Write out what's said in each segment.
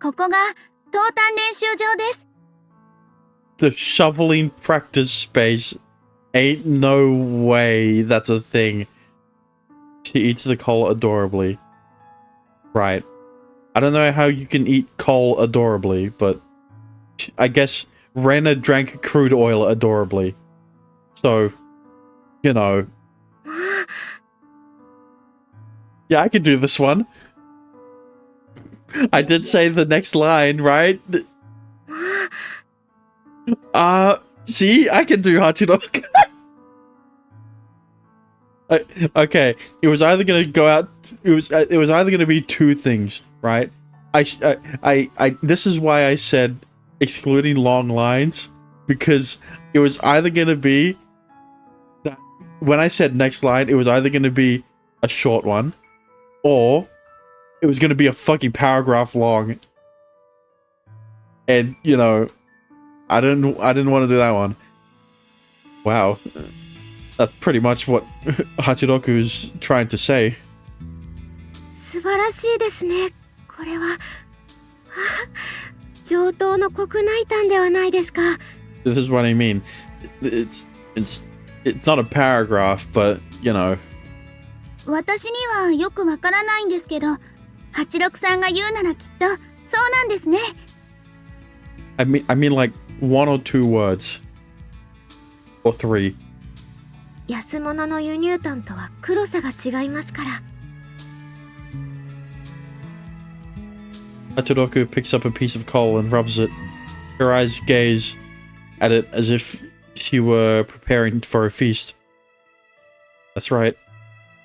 ここが投炭練習場です。The shoveling practice space. Ain't no way that's a thing. She eats the coal adorably. Right. I don't know how you can eat coal adorably, but I guess Rena drank crude oil adorably. So, you know. Yeah, I can do this one. I did say the next line, right? See? I can do Hachiroku. Okay, it was either gonna go out. It was either gonna be two things, right? This is why I said excluding long lines, because it was either gonna be that when I said next line, it was either gonna be a short one, or it was gonna be a fucking paragraph long. And you know, I didn't want to do that one. Wow. That's pretty much what Hachiroku's trying to say. 素晴らしいですね。これは上等の国内炭ではないですか。This is what I mean. It's not a paragraph, but you know. 私にはよくわからないんですけど、86さんが言うならきっとそうなんですね。I mean like one or two words. Or three. 安物の輸入炭とは黒さが違いますから。Hachiroku picks up a piece of coal and rubs it. Her eyes gaze at it as if she were preparing for a feast. That's right.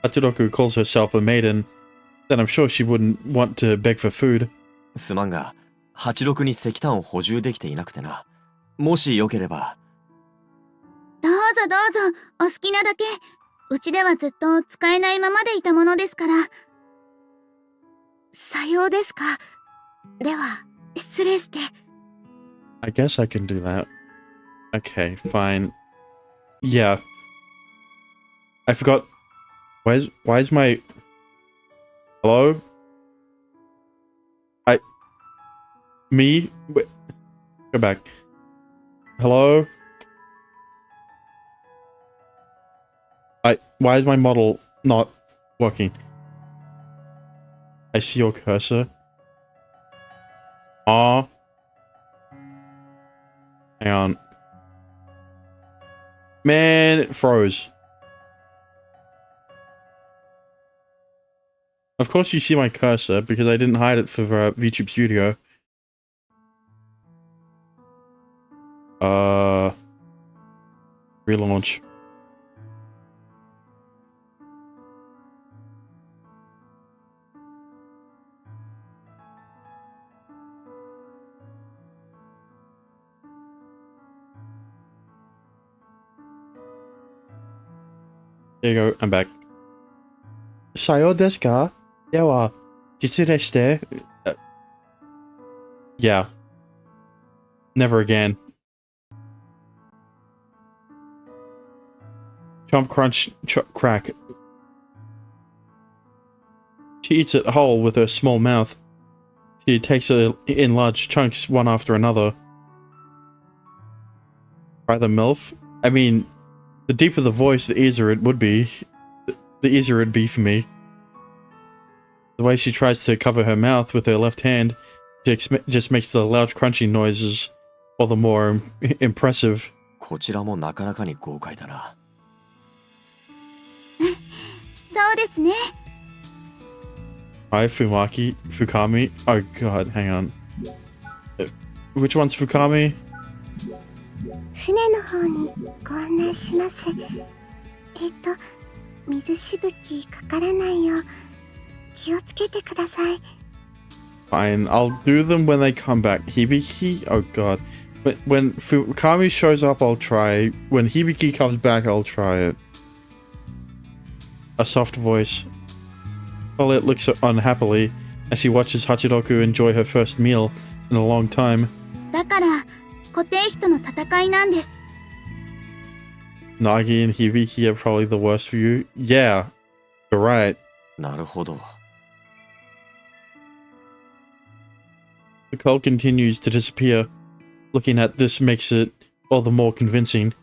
Hachiroku calls herself a maiden. Then I'm sure she wouldn't want to beg for food. すまんが、86に石炭を補充できていなくてな。もしよければ。どうぞどうぞ、お好きなだけ。うちではずっと使えないままでいたものですから。さようですか。では、失礼して。I guess I can do that. Okay, fine. Yeah. I forgot. Why is my... Hello? Me? Wait. Go back. Hello? Why is my model not working? I see your cursor. Hang on. Man, it froze. Of course you see my cursor, because I didn't hide it for VTube Studio. Relaunch. There you go, I'm back. Sayo desu ka? Dewa, jitsu deshite? Yeah. Never again. Chomp, crunch, crack. She eats it whole with her small mouth. She takes it in large chunks, one after another. Try the MILF? I mean, the deeper the voice, the easier it would be. The easier it'd be for me. The way she tries to cover her mouth with her left hand just makes the loud crunching noises all the more impressive. こちらもなかなかに豪快だな。そうですね。Hi, Fukami. Oh god, hang on. Which one's Fukami? 船の方にご案内します。水しぶきかからないよう気をつけてください。Fine, I'll do them when they come back. Hibiki? Oh god. When Fukami shows up, I'll try. When Hibiki comes back, I'll try it. A soft voice. Colette looks unhappily as she watches Hachiroku enjoy her first meal in a long time. だから固定費との戦いなんです。Nagi and Hibiki are probably the worst for you. Yeah, you're right. なるほど。Cole continues to disappear. Looking at this makes it all the more convincing.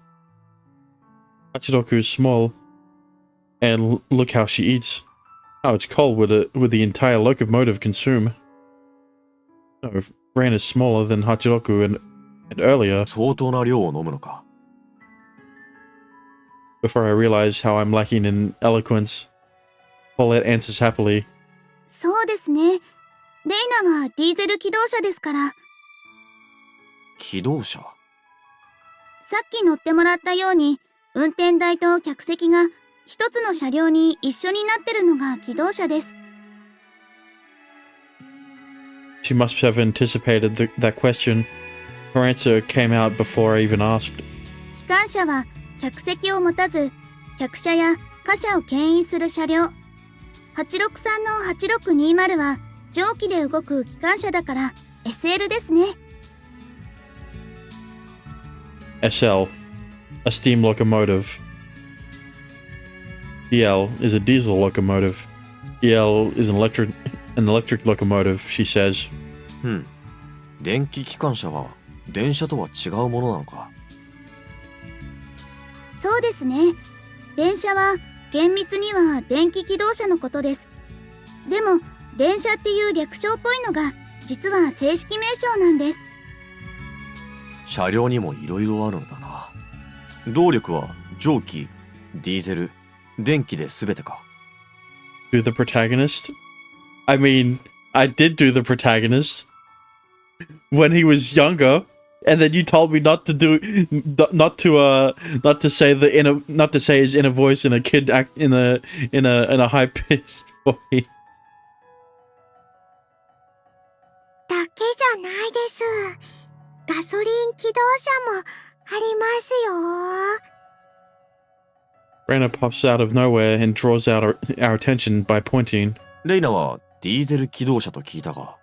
Hachiroku is small, and look how she eats. How it's Cole with the entire locomotive consume. No, Rain is smaller than Hachiroku and earlier. 相当な量を飲むのか。Before I realize how I'm lacking in eloquence, Paulette answers happily. そうですね。レイナはディーゼル気動車ですから。気動車。さっき乗ってもらったように、運転台と客席が一つの車両に一緒になってるのが気動車です。She must have anticipated that question. Her answer came out before I even asked. 機関車は客席を持たず、客車や貨車を牽引する車両。863の8620は蒸気で動く機関車だから SL ですね。SL, a steam locomotive. EL is a diesel locomotive. EL is an electric locomotive, she says. 電気機関車は電車とは違うものなのか。そうですね。電車は厳密には電気機動車のことです。でも電車っていう略称っぽいのが実は正式名称なんです。車両にもいろいろあるんだな。動力は蒸気、ディーゼル、電気で全てか。Do the protagonist? I mean, I did do the protagonist when he was younger, and then you told me not to say his inner voice in a kid act in a high pitched voice. だけじゃないです。ガソリン気動車もありますよ。Raina pops out of nowhere and draws out our attention by pointing. レイナはディーゼル気動車と聞いたが。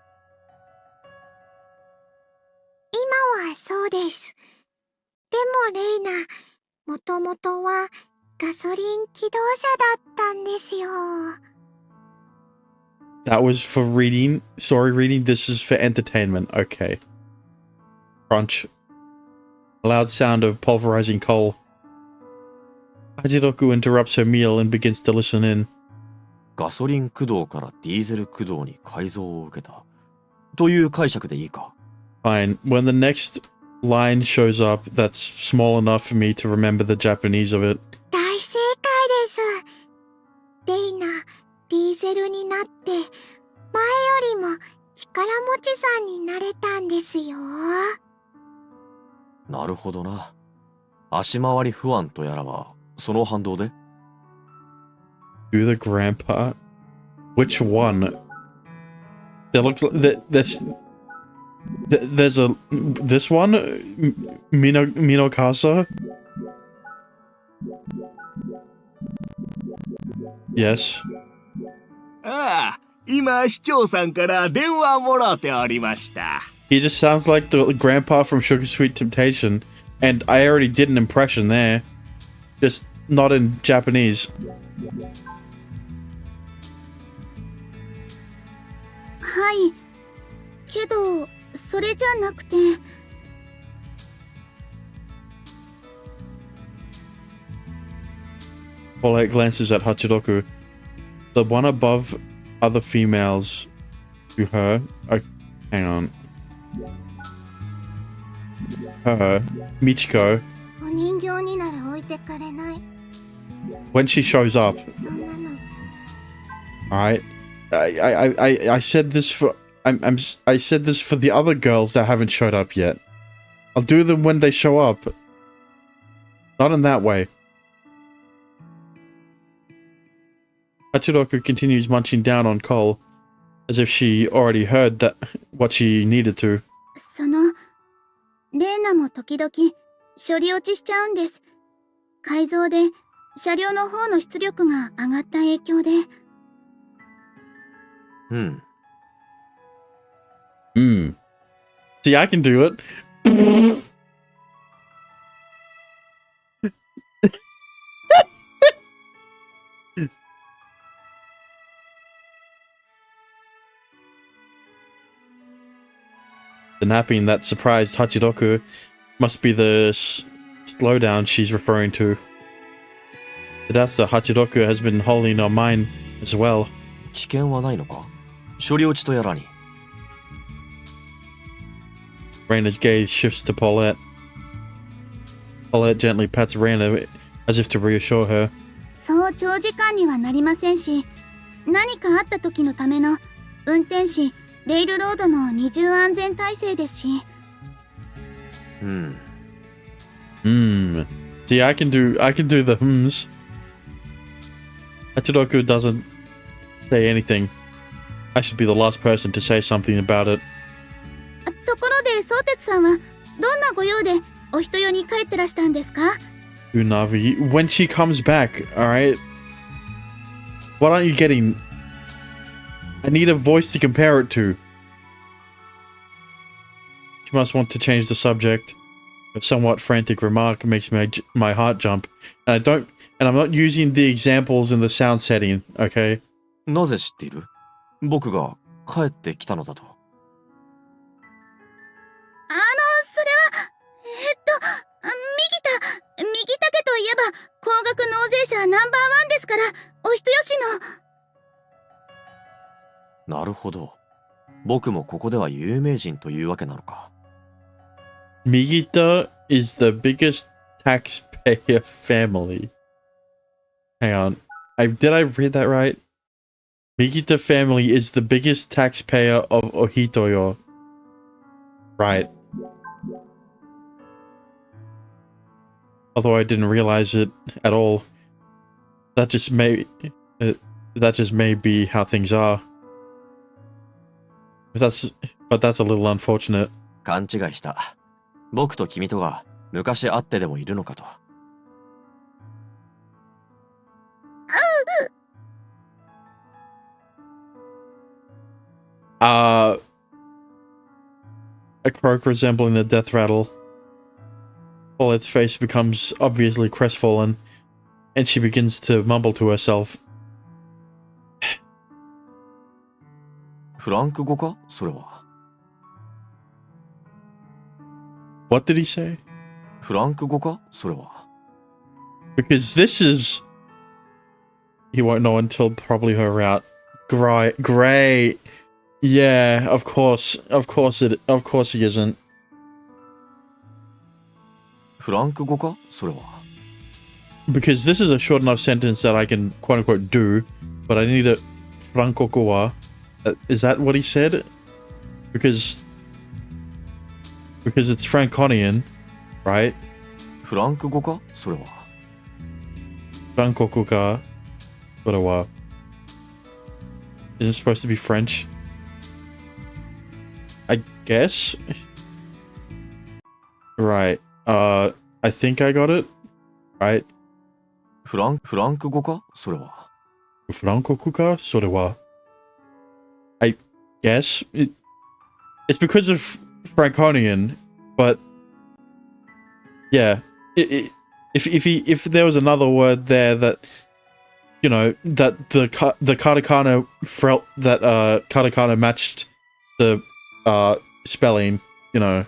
今はそうです。でもレイナ、もともとはガソリン気動車だったんですよ。That was for reading. Story reading. This is for entertainment. Okay. Crunch. A loud sound of pulverizing coal. Hajiroku interrupts her meal and begins to listen in. ガソリン駆動からディーゼル駆動に改造を受けた。という解釈でいいか。Fine. When the next line shows up, that's small enough for me to remember the Japanese of it. 大正解です。レイナ、ディーゼルになって前よりも力持ちさんになれたんですよ。なるほどな。足回り不安とやらはその反動で。Do the grandpa? Which one? There looks like there's this one Minokasa? Yes. ああ、今市長さんから電話もらっておりました。He just sounds like the grandpa from Sugar Sweet Temptation, and I already did an impression there. Just not in Japanese. はい。けど、それじゃなくて。Paulette glances at Hachiroku. The one above other females to her. Oh, hang on. Her, Michiko. お人形になら置いてかれない。 When she shows up. そんなの。 Alright. I said this for I said this for the other girls that haven't showed up yet. I'll do them when they show up. Not in that way. Hachiroku continues munching down on coal, as if she already heard that what she needed to. レーナも時々処理落ちしちゃうんです。改造で車両の方の出力が上がった影響で。See, I can do it. The napping that surprised Hachiroku must be the slowdown she's referring to. That's the Hachiroku has been holding on mine as well. 危険はないのか？処理落ちとやらに。Reina's gaze shifts to Paulette. Paulette gently pats Reina as if to reassure her. そう長時間にはなりませんし、何かあった時のための運転士、レイルロードの二重安全体制ですし。See, I can do the hmms. Hachiroku doesn't say anything. I should be the last person to say something about it. ところで、相鉄さんはどんなご用でお人よに帰ってらしたんですか？ Unavi, when she comes back, alright? What aren't you getting? I need a voice to compare it to. She must want to change the subject. A somewhat frantic remark makes my heart jump. And I'm not using the examples in the sound setting, okay? なぜ知っている？僕が帰ってきたのだと。それは、右竹といえば、高額納税者ナンバーワンですから、お人よしの。なるほど。僕もここでは有名人というわけなのか。Migita is the biggest taxpayer family. Hang on. Did I read that right? Migita family is the biggest taxpayer of Ohitoyo. Right. Although I didn't realize it at all. That just may be how things are. But that's a little unfortunate. 勘違いした。僕と君とが昔会ってでもいるのかと。A croak resembling a death rattle. Paulette's face becomes obviously crestfallen, and she begins to mumble to herself. フランク語か？それは。What did he say? フランク語か？それは。Because this is... He won't know until probably her route. Great. Yeah, of course he isn't. フランク語か？それは。Because this is a short enough sentence that I can quote unquote do, but I need a frankokuwa. Is that what he said? Because it's Franconian, right? フランク語か？それは。Frankokuga. Is it supposed to be French? I guess? Right. I think I got it. Right. フランク語か？それは。Frankokuga? Sorewa. I guess? It's because of Franconian, but yeah. If there was another word there that, you know, that the katakana felt that katakana matched the spelling, you know,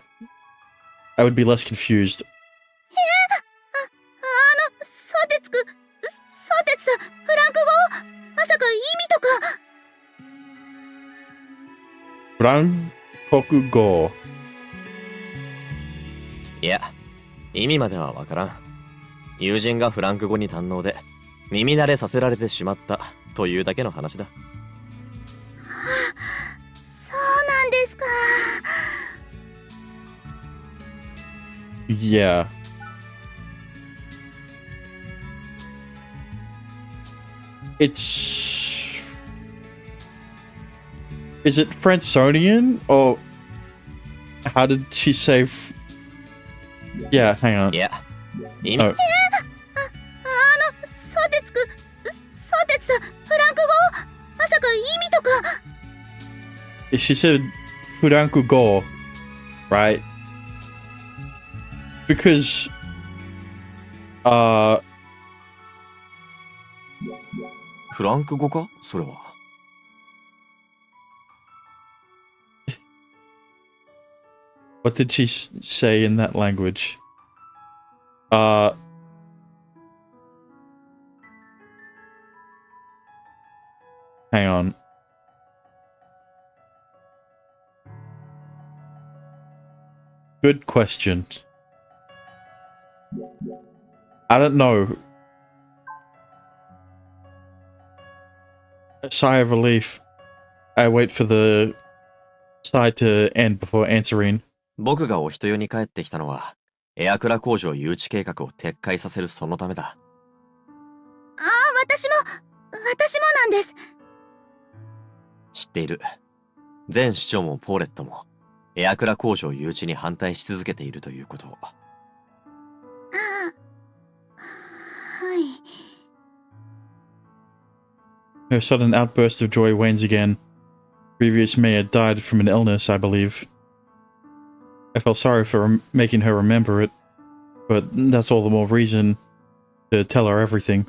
I would be less confused. 相鉄さん、フランク語まさか意味とか。Frankokugo. いや、意味まではわからん。友人がフランク語に堪能で、耳慣れさせられてしまったというだけの話だ。そうなんですか。Yeah. Is it Fransonian? Or how did she say yeah, hang on. いや、意味。Oh. 相鉄さん、フランク語まさか意味とか。She said Furankugo, right? Becauseフランク語か？それは。 I What did she say in that language? Hang on. Good question. I don't know. A sigh of relief. I wait for the sigh to end before answering. 僕がお人よに帰ってきたのは、エアクラ工場誘致計画を撤回させるそのためだ。私もなんです。知っている。前市長もポーレットも、エアクラ工場誘致に反対し続けているということを。はい。Her sudden outburst of joy wanes again. Previous mayor died from an illness, I believe. I felt sorry for making her remember it, but that's all the more reason to tell her everything.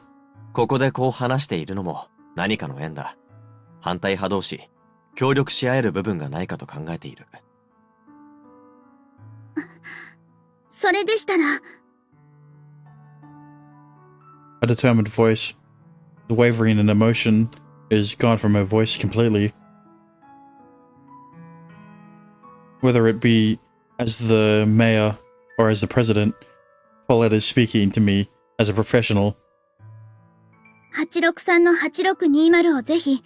ここでこう話しているのも何かの縁だ。反対派同士、協力し合える部分がないかと考えている。それでしたら。A determined voice. The wavering in emotion is gone from her voice completely. Whether it be as the mayor or as the president, Paulette is speaking to me as a professional. 863の8620をぜひ、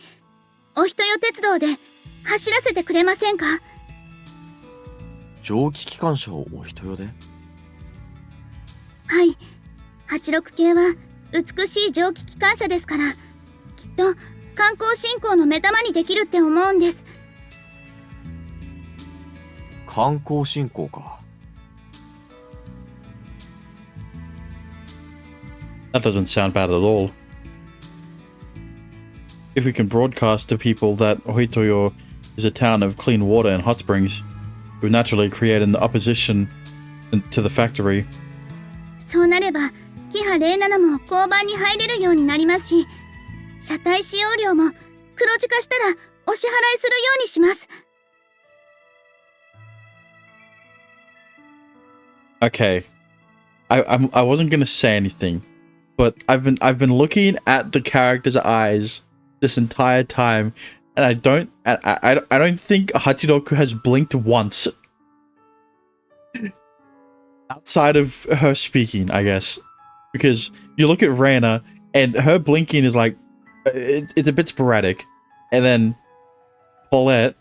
お人よ鉄道で走らせてくれませんか？蒸気機関車をお人よで？はい。86系は美しい蒸気機関車ですから、きっと観光振興の目玉にできるって思うんです。観光振興か。That doesn't sound bad at all. If we can broadcast to people that Ohitoyo is a town of clean water and hot springs, it would naturally create an opposition to the factory. そうなれば、キハ07も交番に入れるようになりますし、車体使用料も黒字化したらお支払いするようにします。Okay, I wasn't gonna say anything, but I've been looking at the character's eyes this entire time, and I don't think Hachiroku has blinked once. Outside of her speaking, I guess, because you look at Reina and her blinking is like it's a bit sporadic, and then Paulette.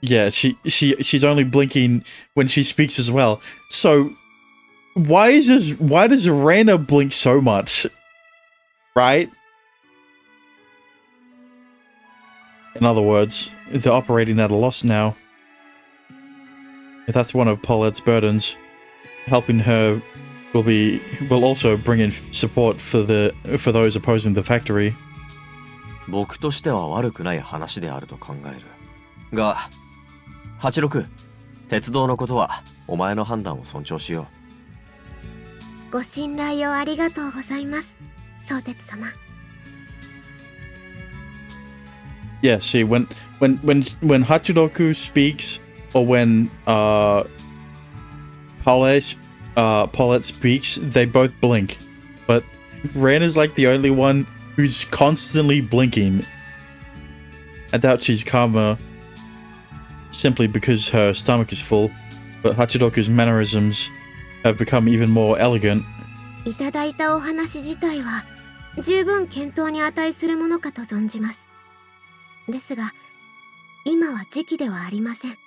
Yeah, she's only blinking when she speaks as well. So why does Reina blink so much? Right? In other words, they're operating at a loss now. If that's one of Paulette's burdens, helping her will also bring in support for those opposing the factory. 僕としては悪くない話であると考える。が、86、鉄道のことはお前の判断を尊重しよう。ご信頼をありがとうございます、相鉄様。Yeah, see, when Hachiroku speaks, or when Paulette speaks, they both blink. But Ren is like the only one who's constantly blinking. I doubt she's calmer simply because her stomach is full, but Hachiroku's mannerisms have become even more elegant. いただいたお話自体は十分検討に値するものかと存じます。ですが、今は時期ではありません。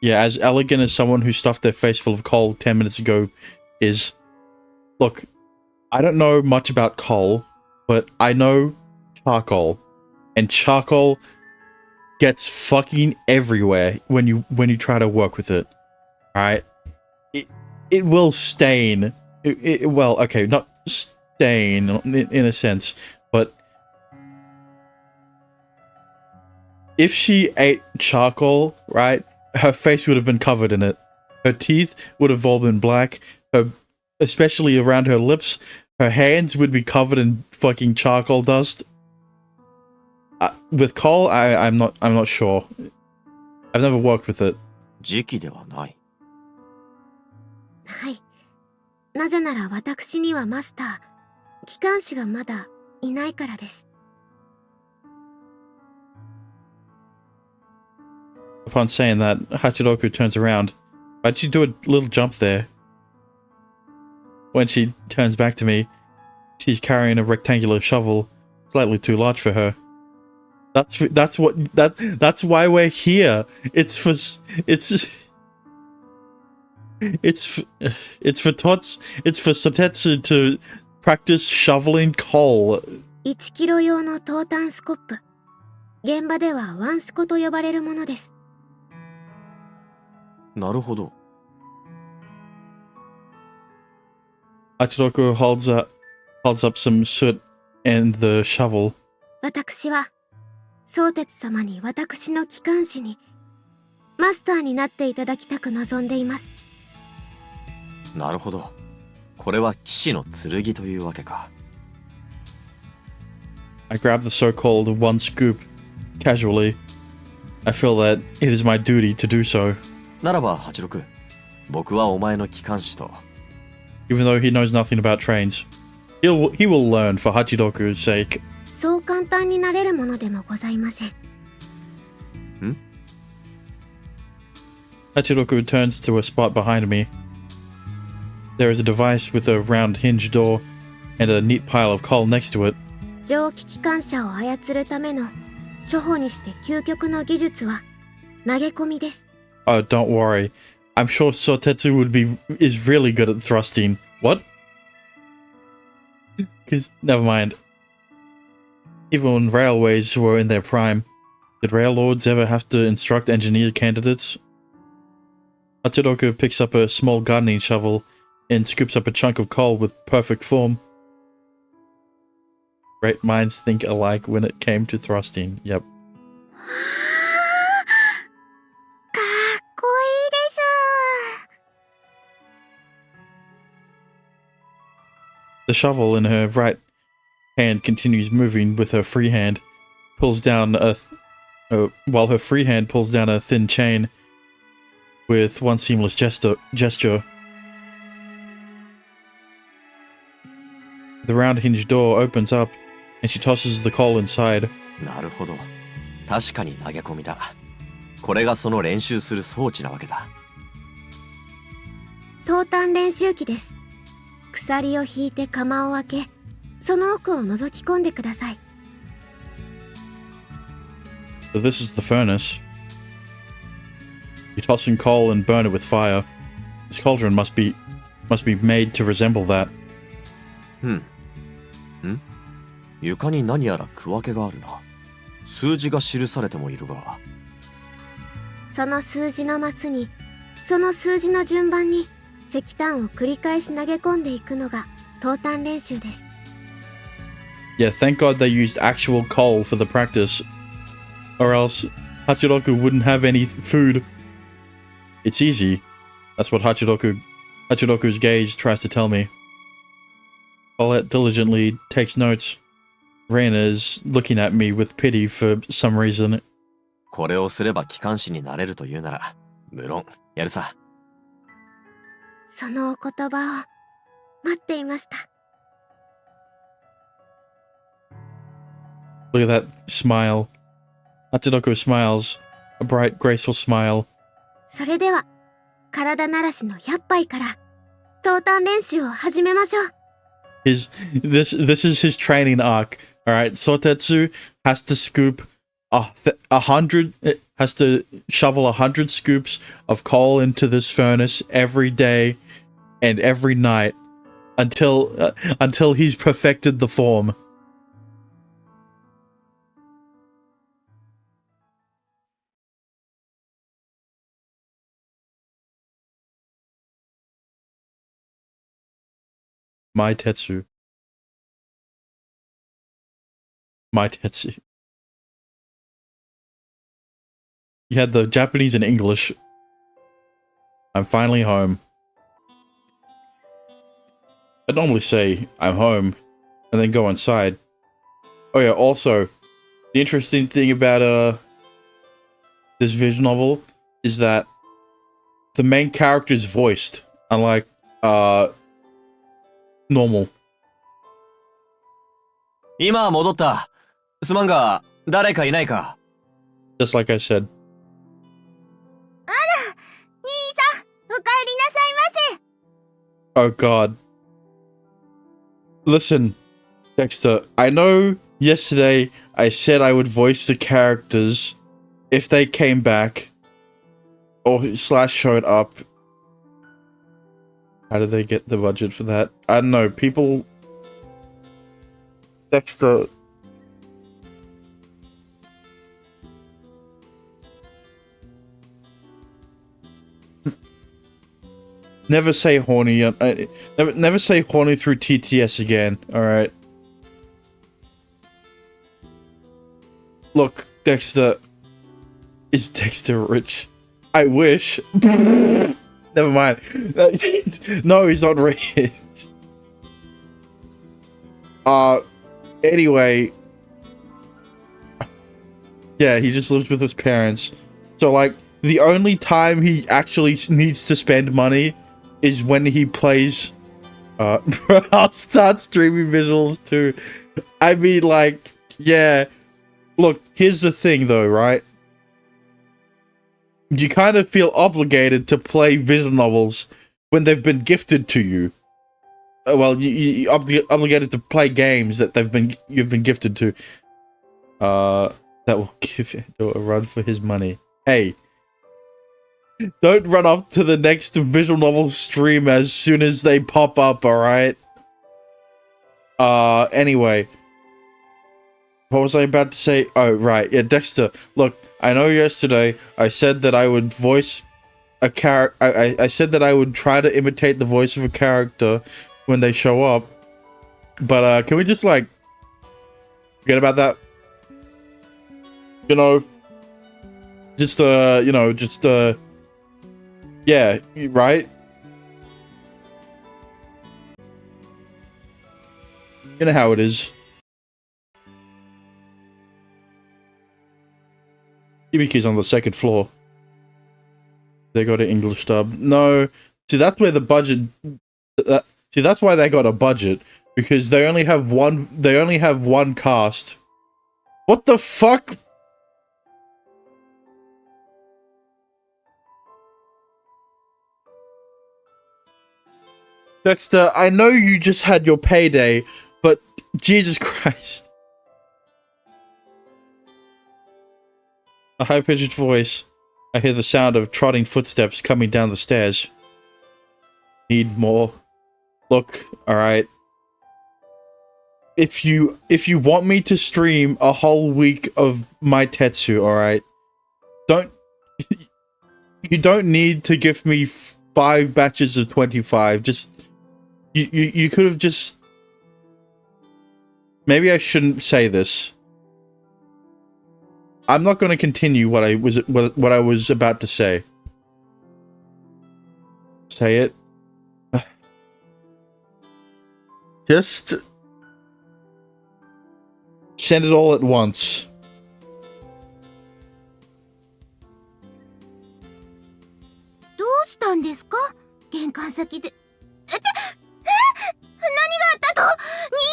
Yeah, as elegant as someone who stuffed their face full of coal 10 minutes ago is. Look, I don't know much about coal, but I know charcoal. And charcoal gets fucking everywhere when you try to work with it. Alright? It will stain. Well, okay, not stain in a sense, but if she ate charcoal, right, her face would have been covered in it. Her teeth would have all been black. Especially around her lips, her hands would be covered in fucking charcoal dust. With coal, I'm not sure. I've never worked with it. 時期ではない。はい。なぜなら私にはマスター、機関士がまだいないからです。Upon saying that, Hachiroku turns around. Why'd she do a little jump there? When she turns back to me, she's carrying a rectangular shovel, slightly too large for her. That's why we're here. It's for Sotetsu to practice shoveling coal. 1キロ用のトータンスコップ。現場ではワンスコと呼ばれるものです。なるほど。Hachiroku holds up some soot and the shovel. 私は相鉄様に私の機関士にマスターになっていただきたく望んでいます。なるほど。これは騎士の剣というわけか。I grab the so-called one scoop casually. I feel that it is my duty to do so. ならば86、僕はお前の機関士と。Even though he knows nothing about trains, he will learn for Hachiroku's sake. そう簡単になれるものでもございません。Hachiroku turns to a spot behind me. There is a device with a round hinge door and a neat pile of coal next to it. 蒸気機関車を操るための初歩にして究極の技術は投げ込みです。Oh, don't worry. I'm sure Sotetsu is really good at thrusting. What? Never mind. Even when railways were in their prime, did raillords ever have to instruct engineer candidates? Hachiroku picks up a small gardening shovel and scoops up a chunk of coal with perfect form. Great minds think alike when it came to thrusting. Yep. かっこいいです。The shovel in her right hand continues moving with her free hand, while her free hand pulls down a thin chain with one seamless gesture. The round hinge door opens up, and she tosses the coal inside. なるほど。確かに投げ込みだ。これがその練習する装置なわけだ。投炭練習機です。鎖を引いて釜を開け、その奥を覗き込んでください。So this is the furnace. You toss in coal and burn it with fire. This cauldron must be made to resemble that. 床に何やら区分けがあるな。数字が記されてもいるが。その数字のマスに、その数字の順番に石炭を繰り返し投げ込んでいくのが投炭練習です。Yeah, thank God they used actual coal for the practice. Or else Hachiroku wouldn't have any food. It's easy. That's what Hachiroku's gaze tries to tell me. Paulette diligently takes notes. Reina is looking at me with pity for some reason. これをすれば機関士になれるというなら、無論やるさ。そのお言葉を待っていました。Look at that smile. Hachiroku smiles. A bright, graceful smile. それでは、体慣らしの100杯から投炭練習を始めましょう。This is his training arc. All right, Sotetsu has to scoop 100. Has to shovel 100 scoops of coal into this furnace every day and every night until he's perfected the form. Maitetsu. You had the Japanese and English. I'm finally home. I normally say I'm home and then go inside. Oh yeah, also, the interesting thing about this visual novel is that the main character is voiced, unlike normal. 今戻った。すまんが、誰かいないか。 Just like I said. 兄さん、お帰りなさいませ。 Oh god. Listen, Dexter, I know yesterday I said I would voice the characters if they came back or slash showed up. How did they get the budget for that? I don't know. People... Dexter... Never say horny. Never say horny through TTS again. All right. Look, Dexter. Is Dexter rich? I wish. Never mind. No, he's not rich. Anyway. Yeah, he just lives with his parents. So, like, the only time he actually needs to spend money is when he plays, I'll start streaming visuals too. I mean, like, yeah. Look, here's the thing though, right? You kind of feel obligated to play visual novels when they've been gifted to you. Well, you're obligated to play games that you've been gifted to. That will give it a run for his money. Hey. Don't run up to the next visual novel stream as soon as they pop up, alright? Anyway. What was I about to say? Oh, right. Yeah, Dexter. Look, I know yesterday I said that I would voice a character... I said that I would try to imitate the voice of a character when they show up. But, can we just, like... forget about that? You know? Just, you know, just, yeah, right? You know how it is. Hibike's on the second floor. They got an English dub. No. See, that's where the budget... see, that's why they got a budget. Because they only have one cast. What the fuck? Dexter, I know you just had your payday, but Jesus Christ. A high-pitched voice. I hear the sound of trotting footsteps coming down the stairs. Need more. Look, alright. If you want me to stream a whole week of Maitetsu, alright? You don't need to give me 5 batches of 25. Just... You could have just... Maybe I shouldn't say this. I'm not going to continue what I was about to say. Say it. Just... send it all at once. What happened? 玄関先で。何があったと？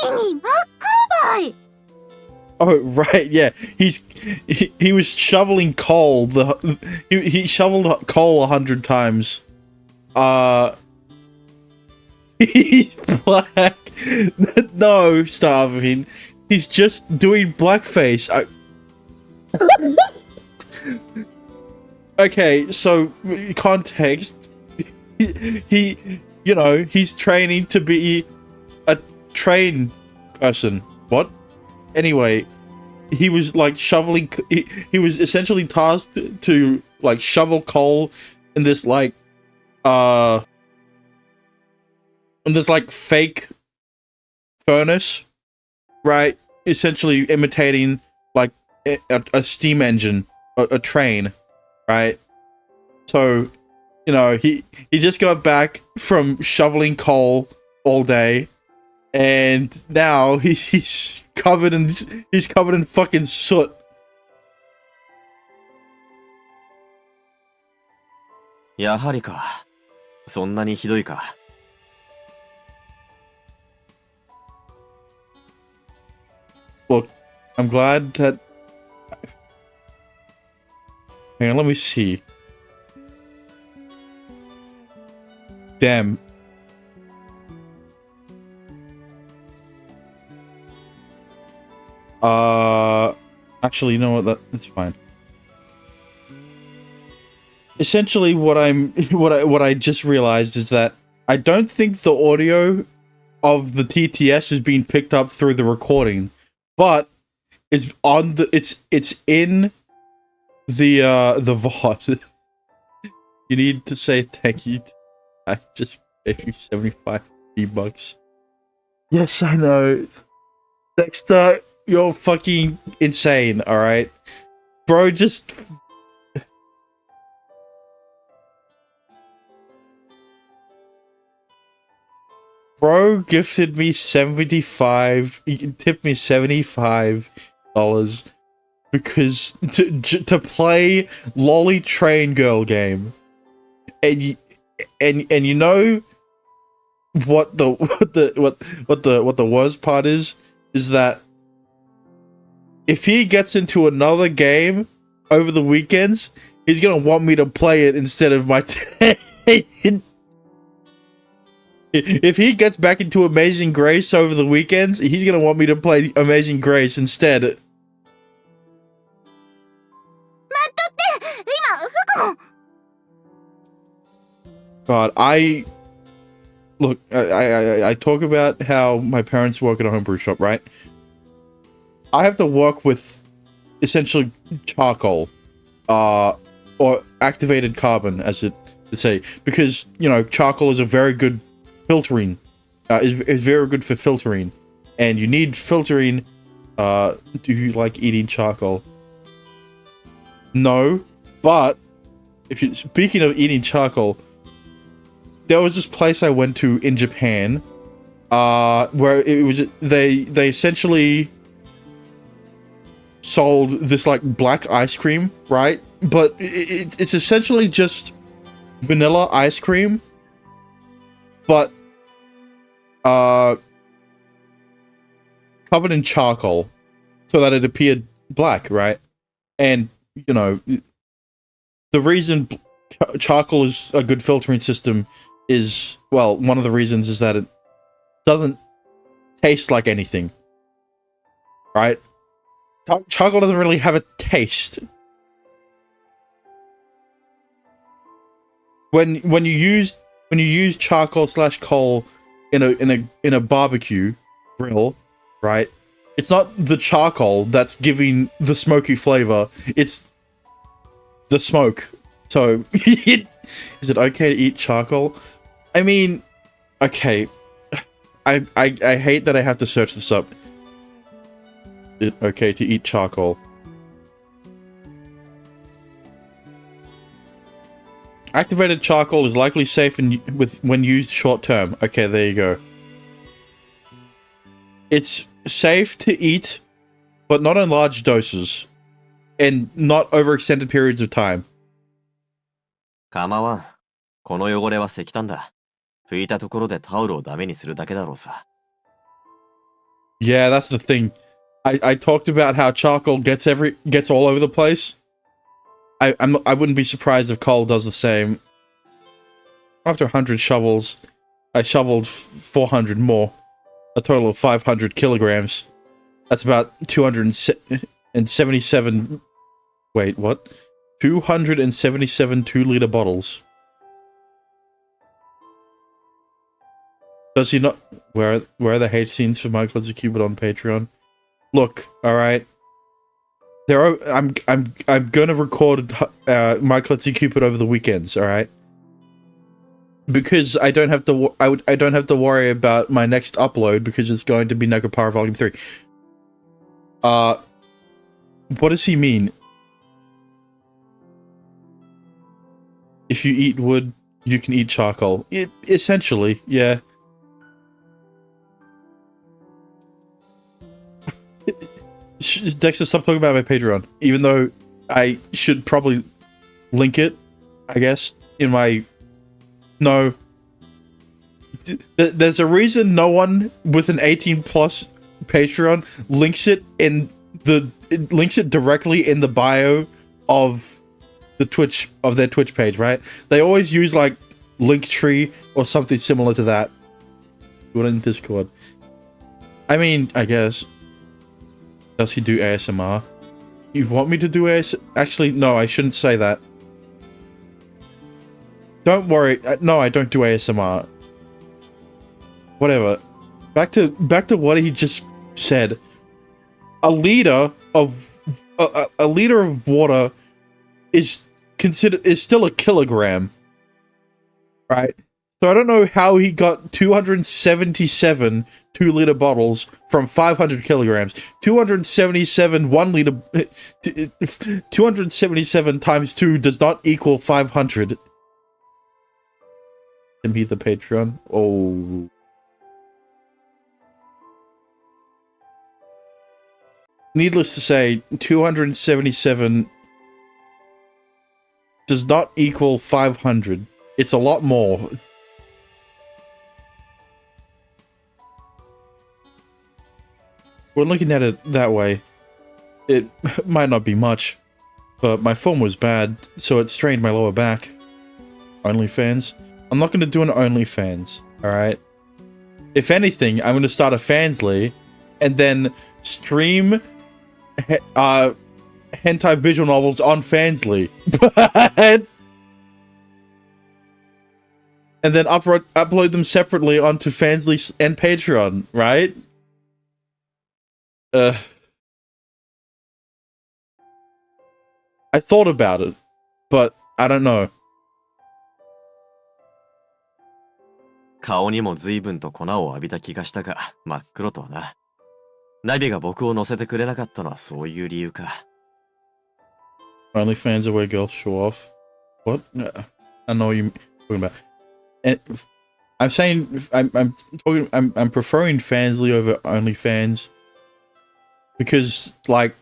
ニーニー真っ黒ばい。 Oh right, yeah. He was shoveling coal. He shoveled coal 100 times. He's black. No, Starving. He's just doing blackface. Okay, so context. You know, he's training to be a train person. What? Anyway, he was like shoveling. He was essentially tasked to like shovel coal in this like fake furnace, right? Essentially imitating like a steam engine, a train, right? So, you know, he just got back from shoveling coal all day, and now he's covered in fucking soot. やはりか。そんなにひどいか。Look, I'm glad that... Hang on, let me see. Damn. Actually, you know what? That's fine. Essentially, what I just realized is that I don't think the audio of the TTS is being picked up through the recording, but it's on the it's in the VOD. You need to say thank you. I just gave you 75 V-Bucks. Yes, I know. Dexter, you're fucking insane, alright? Bro, just... Bro gifted me 75... He tipped me $75 because to play Lolly Train Girl game. And you know what the worst part is that if he gets into another game over the weekends, he's gonna want me to play it instead of my if he gets back into Amazing Grace over the weekends, he's gonna want me to play Amazing Grace instead. God, I talk about how my parents work at a homebrew shop, right? I have to work with essentially charcoal, or activated carbon, as it to say, because you know charcoal is a very good filtering, is very good for filtering, and you need filtering. Do you like eating charcoal? No, but if you speaking of eating charcoal. There was this place I went to in Japan, where it was they essentially sold this like black ice cream, right? But it's essentially just vanilla ice cream, but covered in charcoal, so that it appeared black, right? And you know, the reason charcoal is a good filtering system is, well, one of the reasons is that it doesn't taste like anything, right? Charcoal doesn't really have a taste. When you use charcoal / coal in a barbecue grill, right? It's not the charcoal that's giving the smoky flavor, it's the smoke. So, is it okay to eat charcoal? I mean, okay. I hate that I have to search this up. Is it okay to eat charcoal? Activated charcoal is likely safe when used short term. Okay, there you go. It's safe to eat, but not in large doses, and not over extended periods of time. 構わん。この汚れは石炭だ。拭いたところでタオルをダメにするだけだろうさ。Yeah, that's the thing. I talked about how charcoal gets all over the place. I wouldn't be surprised if coal does the same. After 100 shovels, I shoveled 400 more. A total of 500 kilograms. That's about 277... Wait, what? 277 2-liter bottles. Does he not... Where are the hate scenes for Maitetsu Cupid on Patreon? Look, alright. I'm gonna record Maitetsu Cupid over the weekends, alright? Because I don't have to I don't have to worry about my next upload because it's going to be Negapara Volume 3. What does he mean? If you eat wood, you can eat charcoal. Essentially, yeah. Dexter, stop talking about my Patreon. Even though I should probably link it, I guess, in my... No. There's a reason no one with an 18 plus Patreon links it directly in the bio of their Twitch page, right? They always use like Linktree or something similar to that. Do it in Discord. I mean, I guess. Does he do ASMR? You want me to do Actually, no, I shouldn't say that. Don't worry. No, I don't do ASMR. Whatever. Back to what he just said. A liter of water is still a kilogram, right? So I don't know how he got 277 2-liter bottles from 500 kilograms. 277 1-liter... 277 times 2 does not equal 500. Can be the Patreon. Oh. Needless to say, 277 does not equal 500. It's a lot more. When looking at it that way, it might not be much, but my form was bad, so it strained my lower back. OnlyFans? I'm not going to do an OnlyFans, alright? If anything, I'm going to start a Fansly, and then stream hentai visual novels on Fansly. And then upload them separately onto Fansly and Patreon, right? I thought about it, but I don't know. 顔にも随分と粉を浴びた気がしたが、真っ黒とはな。ナビが僕を乗せてくれなかったのはそういう理由か。OnlyFans are where girls show off. What? I know what you're talking about. And I'm saying I'm preferring Fansly over OnlyFans because like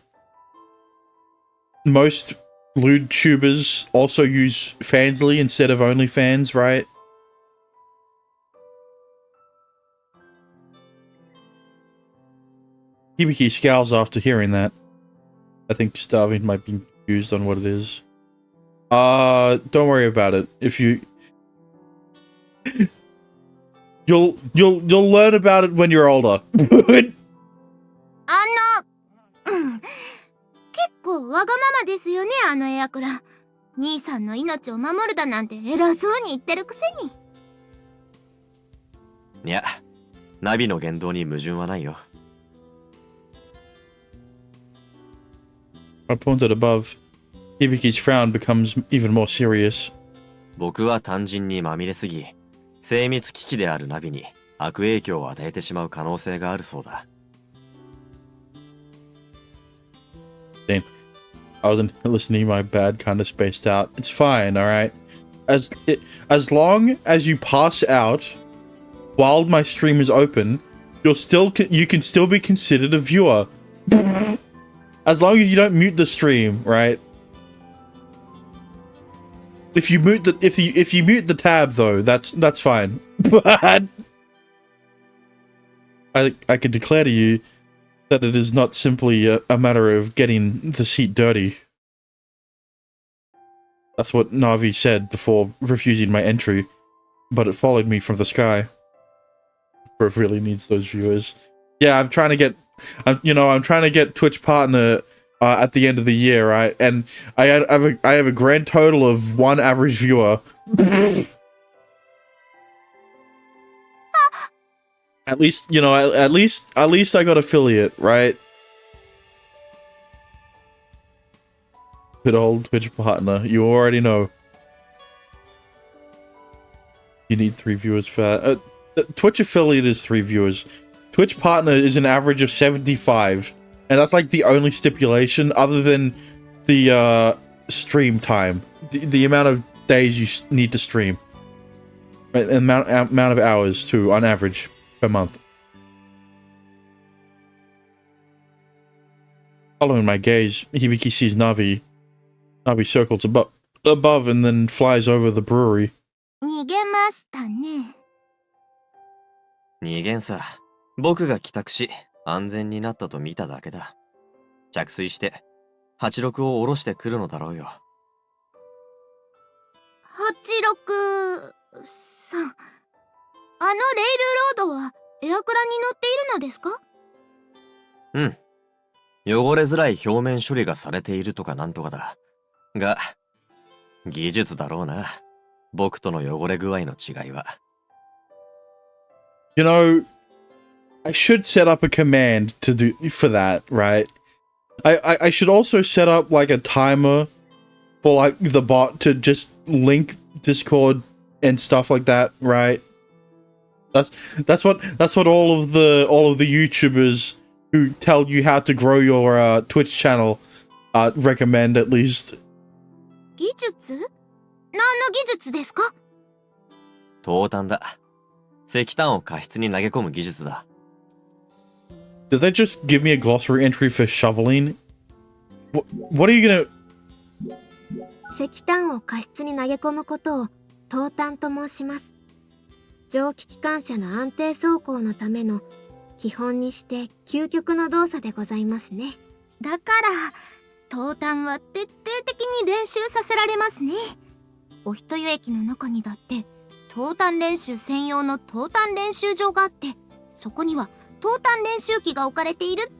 most lewd tubers also use Fansly instead of OnlyFans, right? Hibiki scowls after hearing that. I think starving might be used on what it is. Don't worry about it. If you you'll learn about it when you're older. 結構わがままですよね、あのエアクラ。兄さんの命を守るだなんて偉そうに言ってるくせに。いや、ナビの言動に矛盾はないよ。I pointed above. Hibiki's frown becomes even more serious. 僕は単純にまみれすぎ、精密機器であるナビに悪影響を与えてしまう可能性があるそうだ。Damn. I wasn't listening, my bad, kind of spaced out. It's fine, alright? As long as you pass out while my stream is open, you can still be considered a viewer. As long as you don't mute the stream, right? If you mute the tab though, that's fine. But I can declare to you that it is not simply a matter of getting the seat dirty. That's what Navi said before refusing my entry, but it followed me from the sky. It really needs those viewers. Yeah, I'm trying to get Twitch partner at the end of the year, right? And I have a grand total of 1 average viewer. At least I got affiliate, right? Good old Twitch partner, you already know. You need 3 viewers for Twitch affiliate is 3 viewers. Twitch partner is an average of 75, and that's like the only stipulation other than the stream time, the amount of days you need to stream, right? Amount of hours too, on average per month. Following my gaze, Hibiki sees Navi. Navi circles above above and then flies over the brewery. 逃げましたね。逃げんさ。僕が帰宅し、安全になったと見ただけだ。着水して、86を下ろしてくるのだろうよ。86さん、あのレイルロードはエアクラに乗っているのですか？うん。汚れづらい表面処理がされているとかなんとかだ。が、技術だろうな。僕との汚れ具合の違いは。You know, I should set up a command to do for that, right? I should also set up like a timer for like the bot to just link Discord and stuff like that, right? That's what all of the YouTubers who tell you how to grow your Twitch channel recommend at least. 技術？何の技術ですか？投炭だ。石炭を過失に投げ込む技術だ。Did they just give me a glossary entry for shoveling? What are you gonna... 石炭を過失に投げ込むことを投炭と申します。蒸気機関車の安定走行のための基本にして究極の動作でございますね。だから投炭は徹底的に練習させられますね。お人湯駅の中にだって投炭練習専用の投炭練習場があって、そこには投炭練習機が置かれているって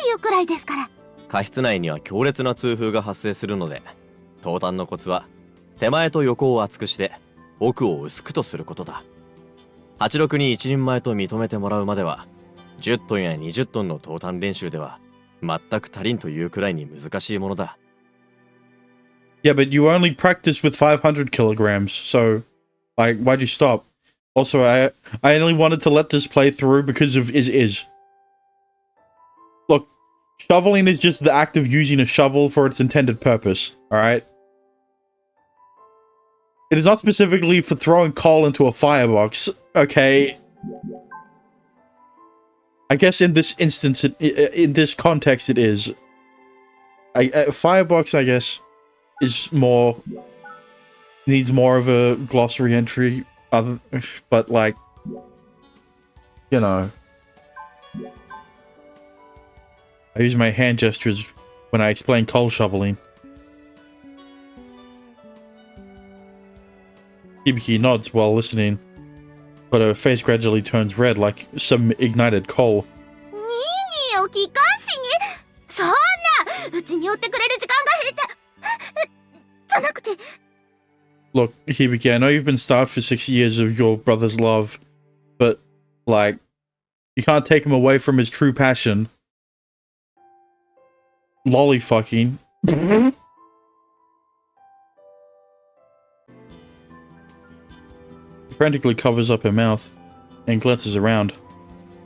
いうくらいですから。過失内には強烈な痛風が発生するので、投炭のコツは手前と横を厚くして奥を薄くとすることだ。86に一人前と認めてもらうまでは10トンや20トンの投炭練習では全く足りんというくらいに難しいものだ。Yeah, but you only practice with 500 kilograms, so like, why'd you stop? Also, I only wanted to let this play through because of is. Look, shoveling is just the act of using a shovel for its intended purpose, alright? It is not specifically for throwing coal into a firebox, okay? I guess in this instance, in this context, it is. Firebox, I guess, is more... needs more of a glossary entry, but like, you know. I use my hand gestures when I explain coal shoveling. Hibiki nods while listening, but her face gradually turns red like some ignited coal. ニーニーを機関士に？そんな、うちに寄ってくれる時間が減った。じゃなくて。Look, Hibiki, I know you've been starved for 6 years of your brother's love, but, like, you can't take him away from his true passion. Lolly fucking. Frantically covers up her mouth and glances around.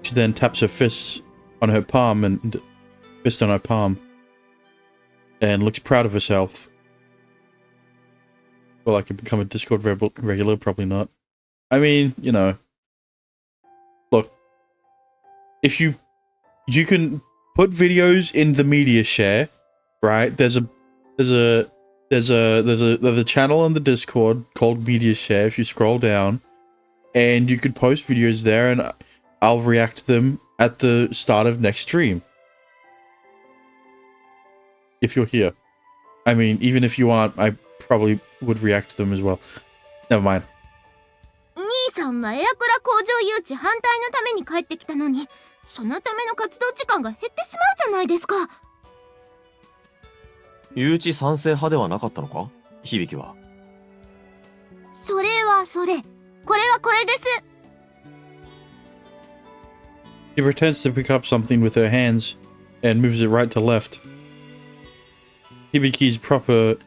She then taps her fists on her palm and fist on her palm and looks proud of herself. Well, I could become a Discord regular, probably not. I mean, you know. Look, if you can put videos in the media share, right? There's a channel on the Discord called Media Share if you scroll down, and you could post videos there and I'll react to them at the start of next stream. If you're here. I mean, even if you aren't, I probably would react to them as well. Never mind. 兄さんはエアクラ工場誘致反対のために帰ってきたのに、そのための活動時間が減ってしまうじゃないですか。誘致賛成派ではなかったのか？響は。それはそれ。これはこれです。She pretends to pick up something with her hands and moves it right to left. Hibiki's proper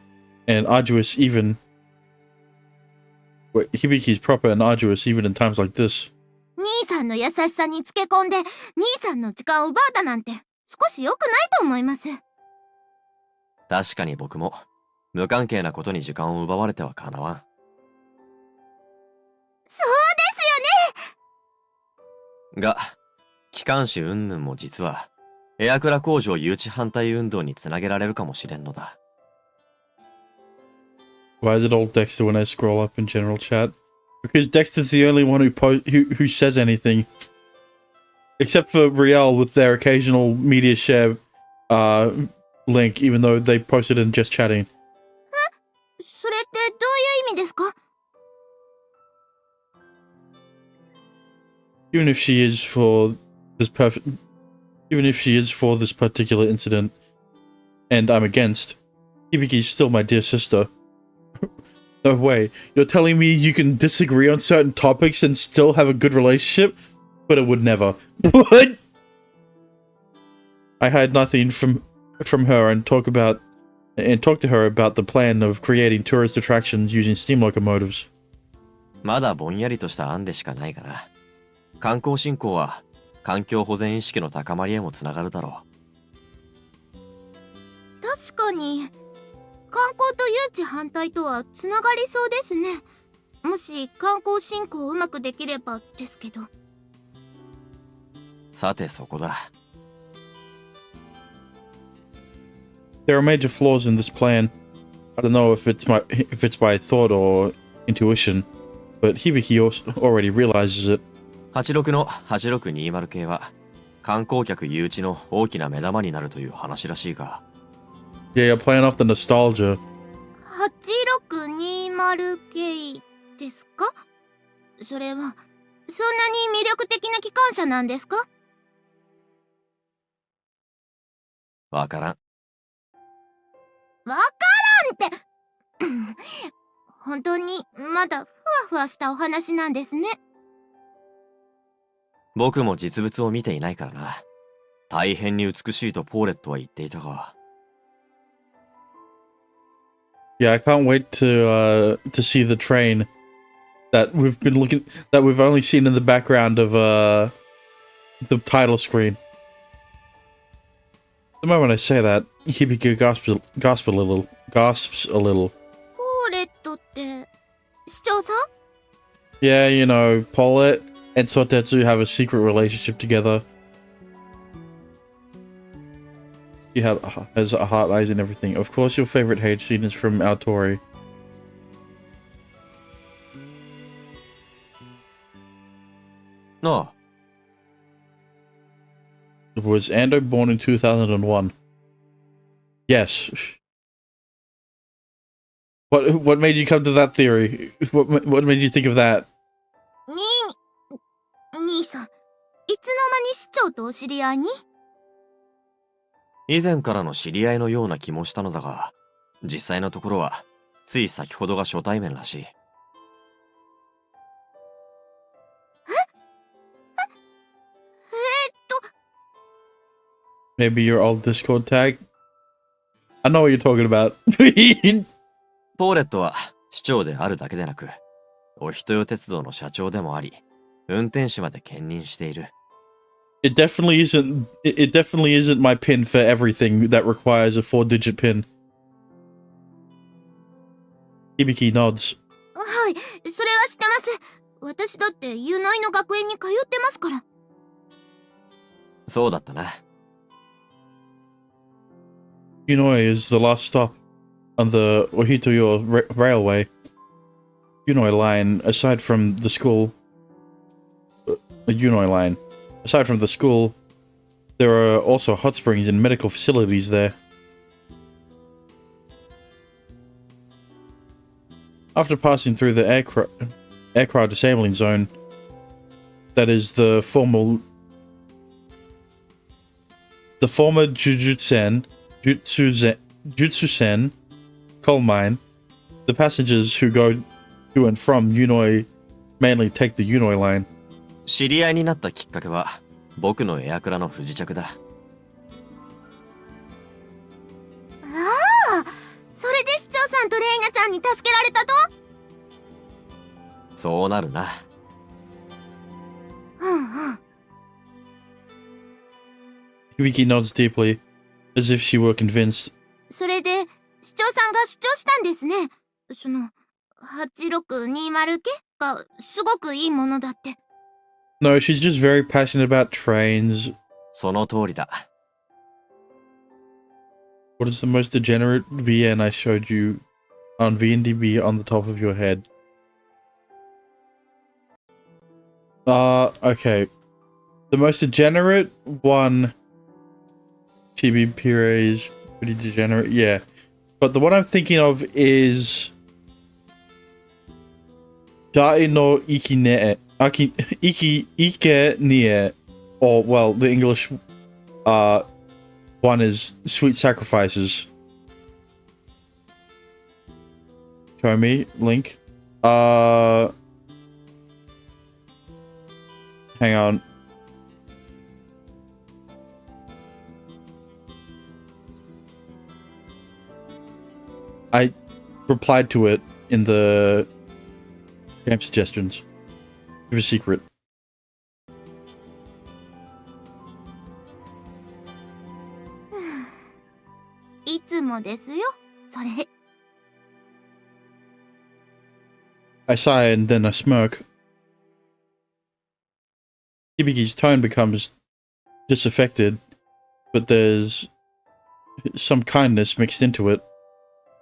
and arduous even... Wait, Hibiki's proper and arduous even in times like this. 兄さんの優しさにつけ込んで、兄さんの時間を奪うだなんて少し良くないと思います。確かに僕も無関係なことに時間を奪われてはかなわん。そうですよね。が、機関士云々も実はエアクラ工場誘致反対運動につなげられるかもしれんのだ。Why is it all Dexter when I scroll up in general chat? Because Dexter's the only one who says anything. Except for Riel with their occasional media share link, even though they posted in just chatting. それってどういう意味ですか？ Even if she is for this particular incident, and I'm against, Hibiki's still my dear sister. No way. You're telling me you can disagree on certain topics and still have a good relationship? But it would never. What? I hide nothing from her and talk to her about the plan of creating tourist attractions using steam locomotives. まだぼんやりとした案でしかないがな。観光振興は環境保全意識の高まりへもつながるだろう。確かに観光と誘致反対とはつながりそうですね。もし観光振興をうまくできればですけど。さてそこだ。There are major flaws in this plan. I don't know if it's by thought or intuition, but Hibiki already realizes it. 86の8620系は観光客誘致の大きな目玉になるという話らしいが。Yeah, you're playing off the nostalgia. 8620系ですか？それはそんなに魅力的な機関車なんですか？わからん。わからんって本当にまだふわふわしたお話なんですね。僕も実物を見ていないからな。大変に美しいとポーレットは言っていたが。Yeah, I can't wait to see the train that we've only seen in the background of the title screen. The moment I say that, Hibiki gasps a little. ポーレットって市長さん？ Yeah, you know, Paulette and Sotetsu have a secret relationship together. He has heart eyes and everything. Of course, your favorite hate scene is from Autori. No. Was Ando born in 2001? Yes. What made you come to that theory? What made you think of that? 兄さん、いつの間に市長とお知り合いに？以前からの知り合いのような気もしたのだが、実際のところはつい先ほどが初対面らしい。Maybe your old Discord tag? I know what you're talking about. ポーレットは市長であるだけでなく、お人よ鉄道の社長でもあり、運転手まで兼任している。It definitely isn't my pin for everything that requires a 4-digit pin. Hibiki nods. はい、それは知ってます。私だってユナイの学園に通ってますから。そうだったな。Yunoi is the last stop on the Ohitoyo Railway. Yunoi line, aside from the school... The Yunoi line. Aside from the school, there are also hot springs and medical facilities there. After passing through the aircraft disabling zone, that is the former Jutsusen coal mine, the passengers who go to and from Yunoi mainly take the Yunoi line. 知り合いになったきっかけは僕のエアクラの不時着だ。ああ、それで市長さんとレイナちゃんに助けられたと？そうなるな。うんうん。Yuiki nods deeply, as if she were convinced. それで市長さんが主張したんですね。その8620系がすごくいいものだって。No, she's just very passionate about trains. その通りだ。What is the most degenerate VN I showed you on VNDB on the top of your head. Okay. The most degenerate one, Chibi Pire, is pretty degenerate, yeah. But the one I'm thinking of is Dai no Ikine, Ike Nie, or, well, the English one is Sweet Sacrifices. Show me, link. Hang on. I replied to it in the game suggestions. It was a secret.いつもですよ、それ。I sigh and then I smirk. Hibiki's tone becomes disaffected, but there's some kindness mixed into it.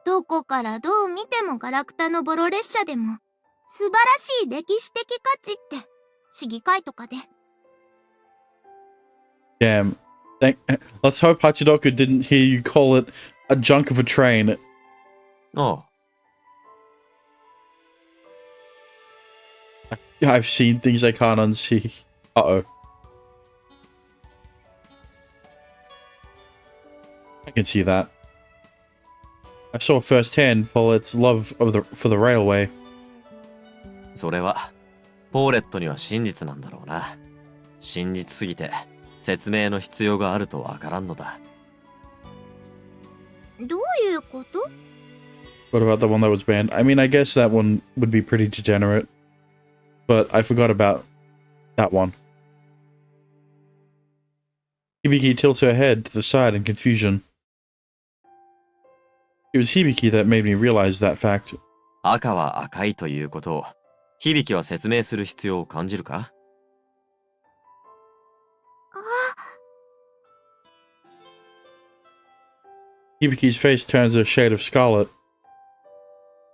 どこからどう見てもガラクタのボロ列車でも素晴らしい歴史的価値って市議会とかで。Damn. Let's hope Hachidoku didn't hear you call it a junk of a train. ああ、 I've seen things I can't unsee. Uh-oh. I can see that. I saw firsthand Paulette's love for the railway. それはポーレットには真実なんだろうな。真実すぎて説明の必要があるとわからんのだ。どういうこと？ What about the one that was banned? I mean, I guess that one would be pretty degenerate. But I forgot about that one. Hibiki tilts her head to the side in confusion. It was Hibiki that made me realize that fact. 赤は赤いということを響は説明する必要を感じるか？ Hibiki's face turns a shade of scarlet.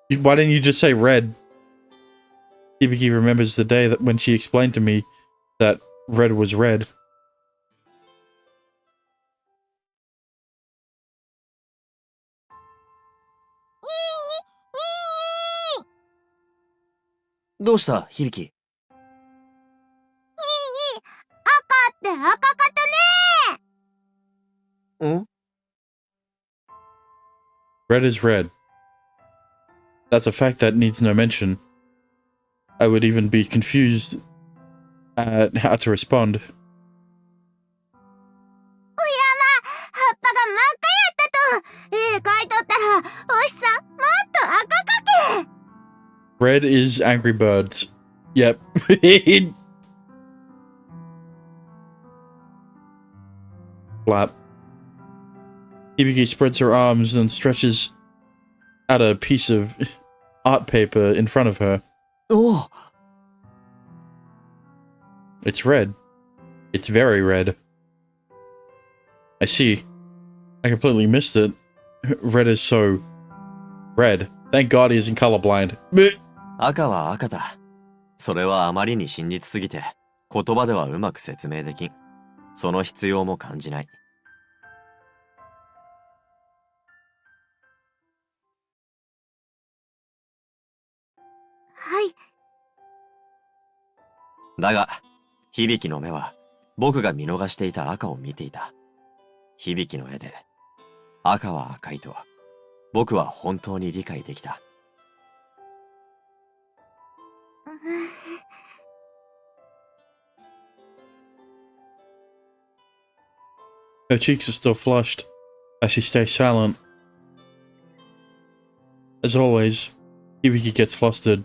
Why didn't you just say red? Hibiki remembers the day that when she explained to me that red was red. What?どうした響？赤って赤かったね。ん？ Red is red. That's a fact that needs no mention. I would even be confused at how to respond. 葉っぱが真っ赤やったと。絵描いとったらお日さんもっと赤かけ。 Red is angry birds. Yep. Flap. Hibiki spreads her arms and stretches out a piece of art paper in front of her. おお。 It's red. It's very red. I see. I completely missed it. Red is so red. Thank God he isn't colorblind. 赤は赤だ。それはあまりに真実すぎて言葉ではうまく説明できん。その必要も感じない。はい。だが響の目は僕が見逃していた赤を見ていた。響の絵で赤は赤いと僕は本当に理解できた。Her cheeks are still flushed as she stays silent. As always, Hibiki gets flustered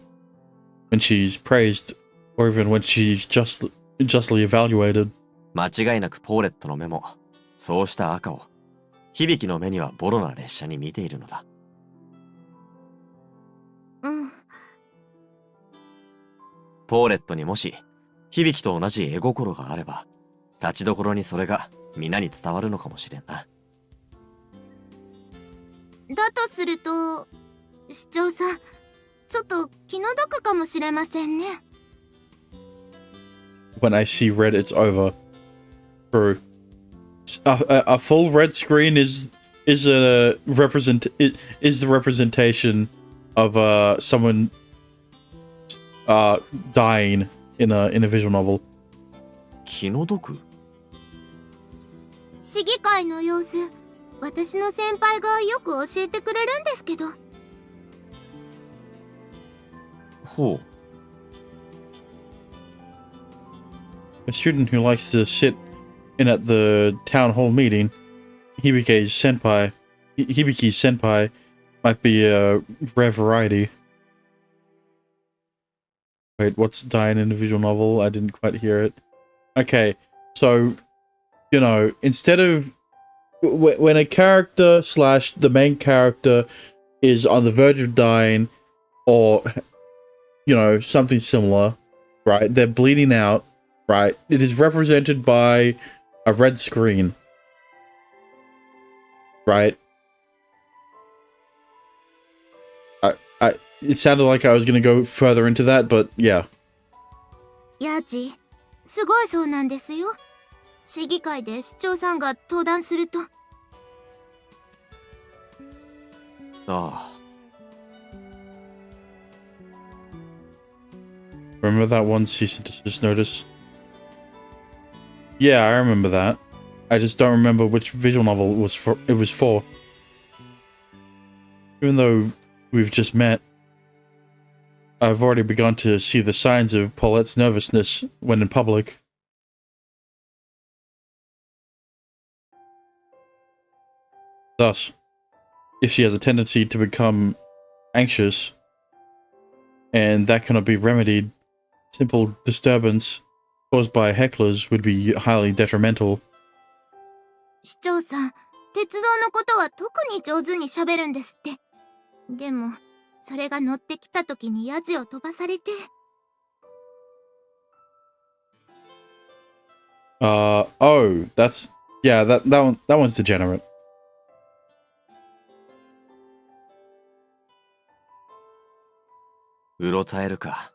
when she's praised or even when she's justly evaluated. 間違いなくポーレットの目もそうした赤を響の目にはボロな列車に見ているのだ。うん。ポーレットにもし響と同じ絵心があれば立ちどころにそれが皆に伝わるのかもしれんな。だとすると市長さん、ちょっと気の毒かもしれませんね。When I see red, it's over. True. A full red screen is the representation of someone dying in a visual novel. 気の毒？市議会の様子、私の先輩がよく教えてくれるんですけど。ほう。A student who likes to sit in at the town hall meeting, Hibiki's senpai might be a rare variety. Wait, what's dying in a visual novel? I didn't quite hear it. Okay, so, you know, instead of when a character / the main character is on the verge of dying, or, you know, something similar, right? They're bleeding out, right? It is represented by a red screen, right? It sounded like I was gonna go further into that, but yeah. ヤーチ、すごいそうなんですよ。市議会で市長さんが登壇すると。ああ。Remember that one cease and desist notice? Yeah, I remember that. I just don't remember which visual novel it was for. Even though we've just met, I've already begun to see the signs of Paulette's nervousness when in public. Thus, if she has a tendency to become anxious, and that cannot be remedied, simple disturbance caused by hecklers would be highly detrimental. 市長さん、鉄道のことは特に上手に喋るんですって。でも、それが乗ってきた時にヤジを飛ばされて。Oh, that's, yeah, that one's degenerate. うろたえるか。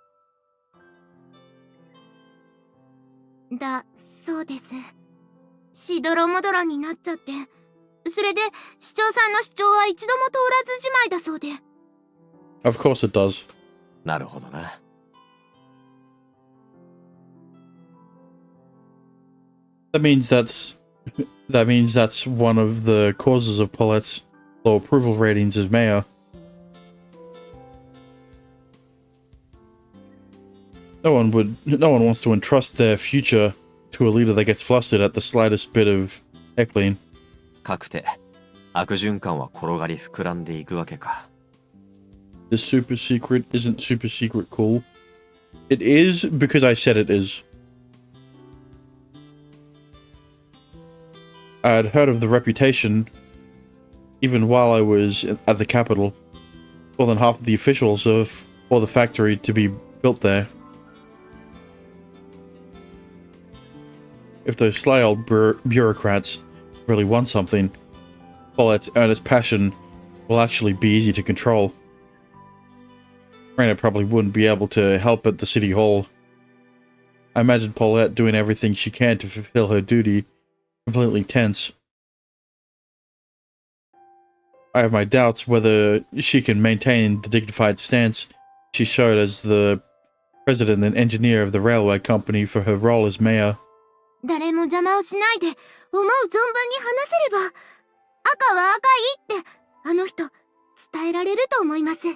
そうです。しどろもどろになっちゃって。それで、市長さんの主張は一度も通らずじまいだそうで。Of course it does. なるほどな。That means that's one of the causes of Paulette's low approval ratings as mayor. No one wants to entrust their future to a leader that gets flustered at the slightest bit of heckling. かくて悪循環は転がり膨らんでいくわけか。This super secret isn't super secret cool. It is because I said it is. I had heard of the reputation even while I was at the capital. More than half of the officials for the factory to be built there. If those sly old bureaucrats really want something, Paulette's earnest passion will actually be easy to control. Raina probably wouldn't be able to help at the city hall. I imagine Paulette doing everything she can to fulfill her duty, completely tense. I have my doubts whether she can maintain the dignified stance she showed as the president and engineer of the railway company for her role as mayor. 誰も邪魔をしないで思う存分に話せれば、赤は赤いってあの人伝えられると思います。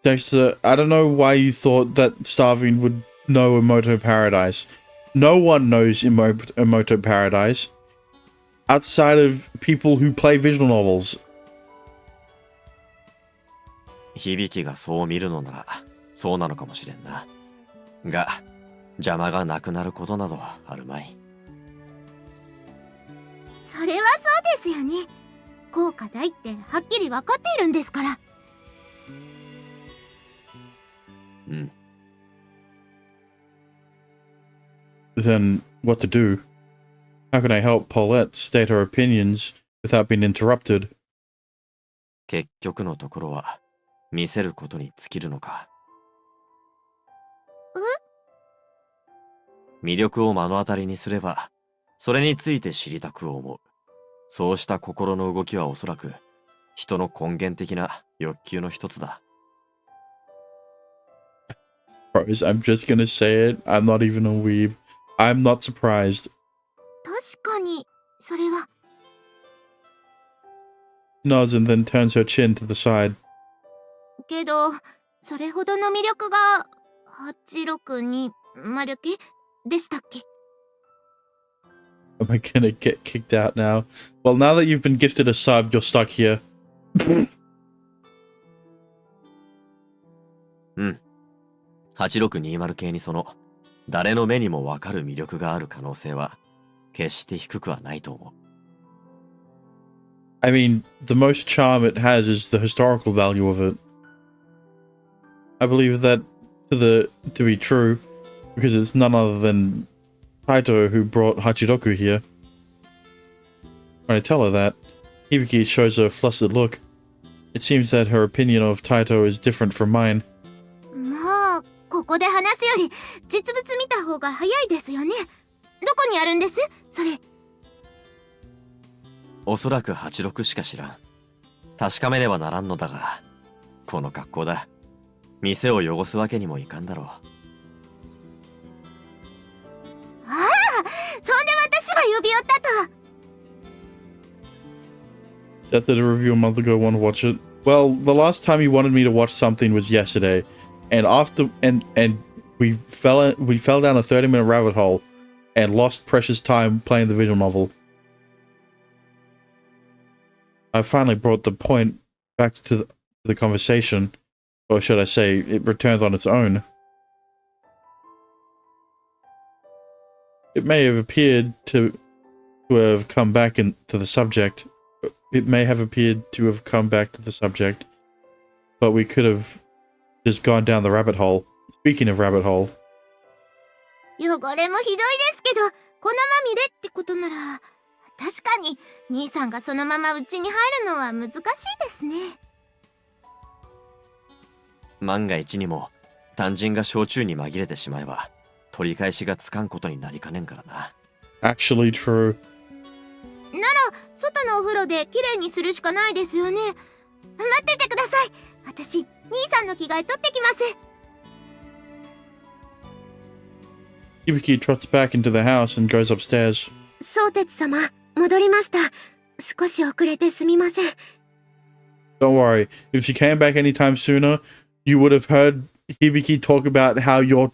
Dexter, I don't know why you thought that Starving would know Emoto Paradise. No one knows Emoto Paradise outside of people who play visual novels. 響きがそう見るのならそうなのかもしれんな。が邪魔がなくなることなどあるまい。それはそうですよね。効果大ってはっきり分かっているんですから。うん。Then what to do? How can I help Paulette state her opinions without being interrupted? 結局のところは見せることに尽きるのか。魅力を目の当たりにすれば、それについて知りたく思う。そうした心の動きはおそらく人の根源的な欲求の一つだ。Bros, I'm just gonna say it. I'm not even a weeb. I'm not surprised. 確かに、それは。Nods and then turns her chin to the side. けど、それほどの魅力が862系でしたっけ？ Am I gonna get kicked out now? Well, now that you've been gifted a sub, you're stuck here. うん。8620系にその誰の目にもわかる魅力がある可能性は決して低くはないと思う。I mean, the most charm it has is the historical value of it. I believe that to be true, because it's none other than Taito who brought Hachiroku here. When I tell her that, Hibiki shows a flustered look. It seems that her opinion of Taito is different from mine. もう、ここで話すより実物見た方が早いですよね。どこにあるんです？それ。おそらく86しか知らん。確かめねばならんのだが、この格好だ。店を汚すわけにもいかんだろう。ああ、そんで私は呼び寄ったと。Jeff did a review a month ago. Want to watch it? Well, the last time he wanted me to watch something was yesterday, and after we fell down a 30-minute rabbit hole, and lost precious time playing the visual novel. I finally brought the point back to the conversation, or should I say, it returned on its own. It may have appeared to have come back into the subject. It may have appeared to have come back to the subject, but we could have just gone down the rabbit hole. Speaking of rabbit hole. 汚れもひどいですけど、このまみれってことなら、確かに兄さんがそのまま家に入るのは難しいですね。万が一にも単人が焼酎に紛れてしまえば取り返しがつかんことになりかねんからな。Actually true. なら外のお風呂できれいにするしかないですよね。待っててください。私兄さんの着替え取ってきます。Hibiki trots back into the house and goes upstairs. 相鉄様、戻りました。少し遅れてすみません。Don't worry, if you came back anytime sooner, you would have heard Hibiki talk about how your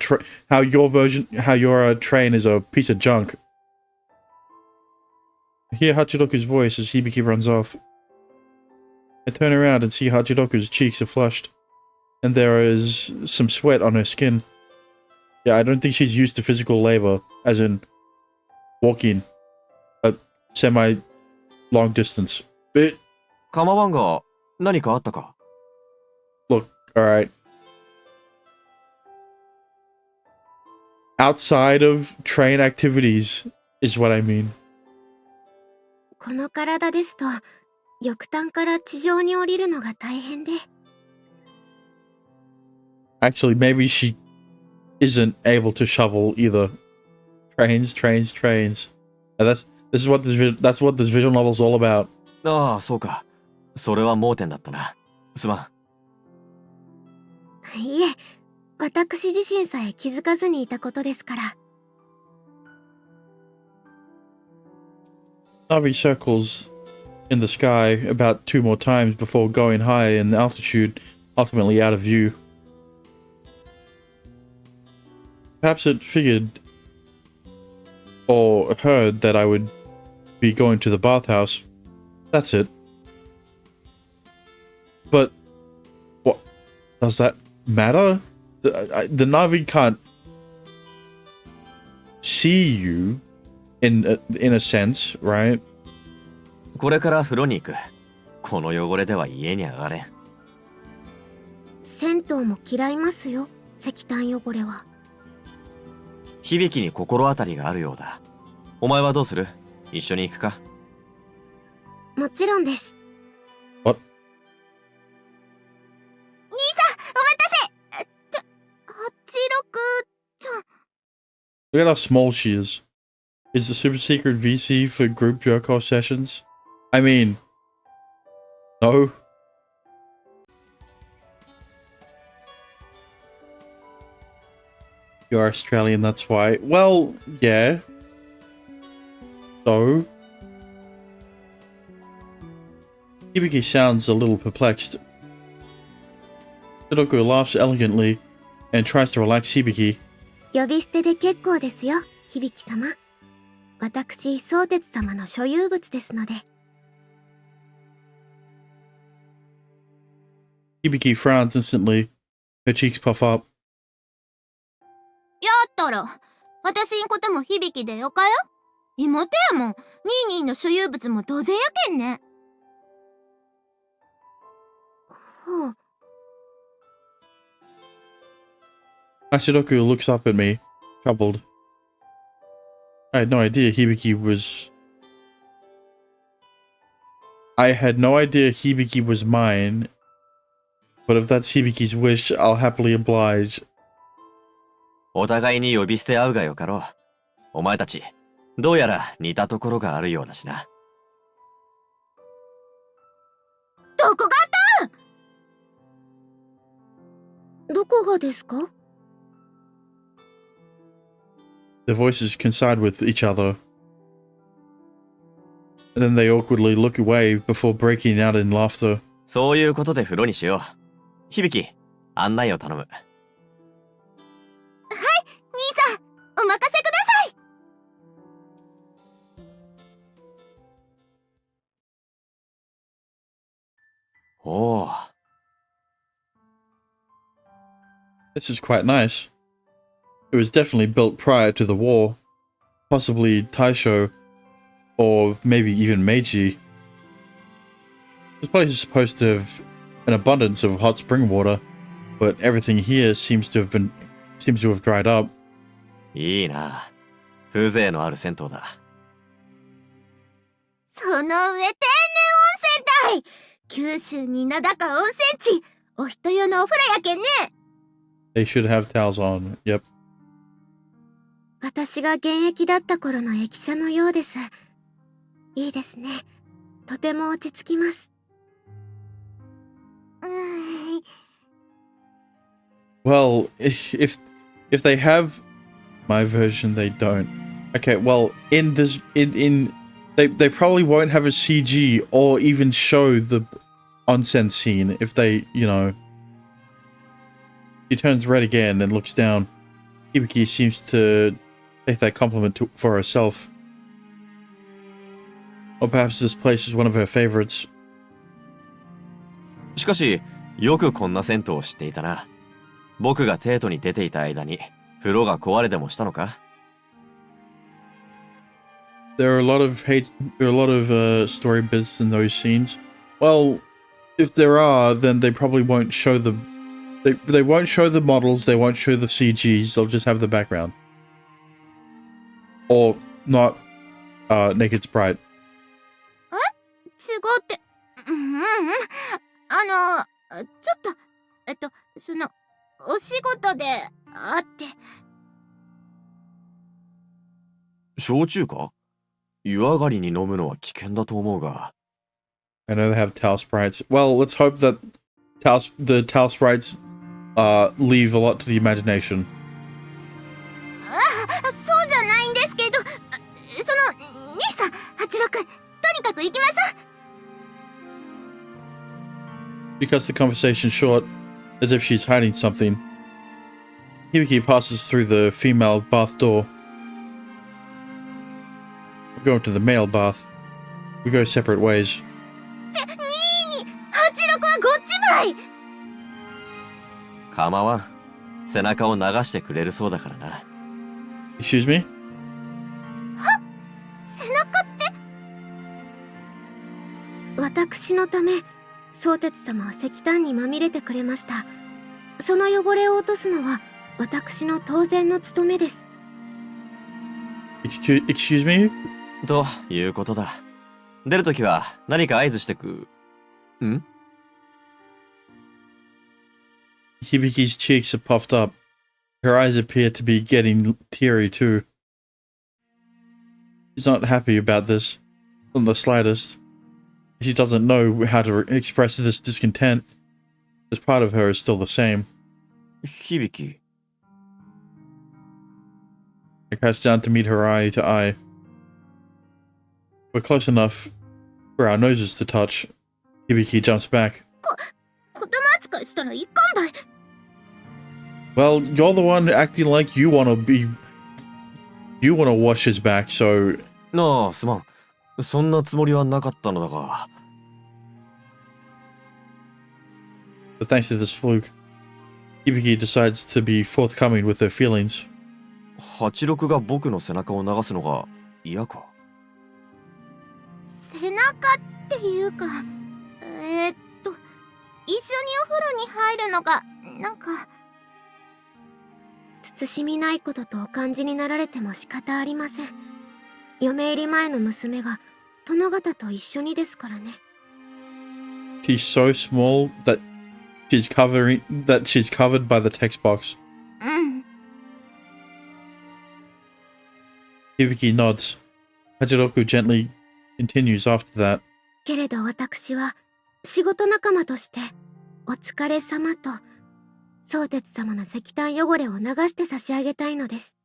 train is a piece of junk. I hear Hachiroku's voice as Hibiki runs off. I turn around and see Hachiroku's cheeks are flushed, and there is some sweat on her skin. Yeah, I don't think she's used to physical labor, as in walking a semi-long distance. But 構わんが何かあったか？ look, alright. Outside of train activities is what I mean. この体ですと、翼端から地上に降りるのが大変で。Actually, maybe she isn't able to shovel either. Trains. That's what this visual novel is all about. ああ、そうか。それは盲点だったな。すまん。いえ、私自身さえ気づかずにいたことですから。Navi circles in the sky about 2 more times before going high in altitude, ultimately out of view. Perhaps it figured or heard that I would be going to the bathhouse. That's it. But what does that matter? The Navi can't see you in a sense, right? これから風呂に行く。この汚れでは家に上がれん。銭湯も嫌いますよ、石炭汚れは。響に心当たりがあるようだ。お前はどうする？一緒に行くか？もちろんです。What? Look at how small she is. Is the super secret VC for group jerk-off sessions? I mean, no. You're Australian, that's why. Well, yeah. So? Hibiki sounds a little perplexed. Sudoku laughs elegantly and tries to relax Hibiki. 呼び捨てで結構ですよ、響様。私、相鉄様の所有物ですので。Hibiki frowns instantly. Her cheeks puff up. やったら私んことも響きでよかよ。妹やもん。ニーニーの所有物も当然やけんね。ほう。Ashidoku looks up at me, troubled. I had no idea Hibiki was... I had no idea Hibiki was mine. But if that's Hibiki's wish, I'll happily oblige. お互いに呼び捨て合うがよかろう。お前たち、どうやら似たところがあるようだしな。どこがどこがですか？ Their voices coincide with each other. And then they awkwardly look away before breaking out in laughter. そういうことで風呂にしよう。響、案内を頼む。兄さん、お任せください。おお。This is quite nice. It was definitely built prior to the war. Possibly Taisho, or maybe even Meiji. This place is supposed to have an abundance of hot spring water, but everything here seems to have dried up. いいな。風情のある銭湯だ。その上天然温泉帯。九州に名高温泉地。お人用のお風呂やけんね。They should have towels on. Yep. 私が現役だった頃の駅舎のようです。いいですね。とても落ち着きます。Well, if they have my version, they don't. Okay, well, in they probably won't have a CG or even show the onsen scene if they, you know. She turns red again and looks down. Hibiki seems to take that compliment for herself. Or perhaps this place is one of her favorites. しかし、よくこんな銭湯を知っていたな。僕がテートに出ていた間に、風呂が壊れでもしたのか？ There are a lot of story bits in those scenes. Well, if there are, then they probably won't show the... They won't show the models, they won't show the CGs, they'll just have the background. Or not Naked Sprite. 違うって。ちょっと、その、お仕事であって。焼酎か？湯上がりに飲むのは危険だと思うが。I know they have towel sprites. Well, let's hope that the towel sprites leave a lot to the imagination. そうじゃないんですけど、その、兄さん、86、とにかく行きましょう。She cuts the conversation short, as if she's hiding something. Hibiki passes through the female bath door. We're going to the male bath. We go separate ways. にーに、86はこっちばい。構わん。背中を流してくれるそうだからな。Excuse me? 背中って。私のため、相鉄様は石炭にまみれてくれました。その汚れを落とすのは私の当然の務めです。Excuse me? ということだ。出るときは何か合図してく。ん？ Hibiki's cheeks are puffed up. Her eyes appear to be getting teary too. She's not happy about this, in the slightest. She doesn't know how to express this discontent, as part of her is still the same. 響。 I crouch down to meet her eye to eye. We're close enough for our noses to touch. Hibiki jumps back. 子供扱いしたらいかんばい。 Well, you're the one acting like you wanna wash his back, so... なあ、すまん。そんなつもりはなかったのだが。But thanks to this fluke, Hibiki decides to be forthcoming with her feelings. 86が僕の背中を流すのが嫌か。背中っていうか、一緒にお風呂に入るのがなんか。慎みないこととお感じになられても仕方ありません。嫁入り前の娘が殿方と一緒にですからね。She's so small that she's covered by the text box. うん。 Hibiki nods. Hachiroku gently continues after that. けれど私は仕事仲間としてお疲れ様と宗哲様の石炭汚れを流して差し上げたいのです。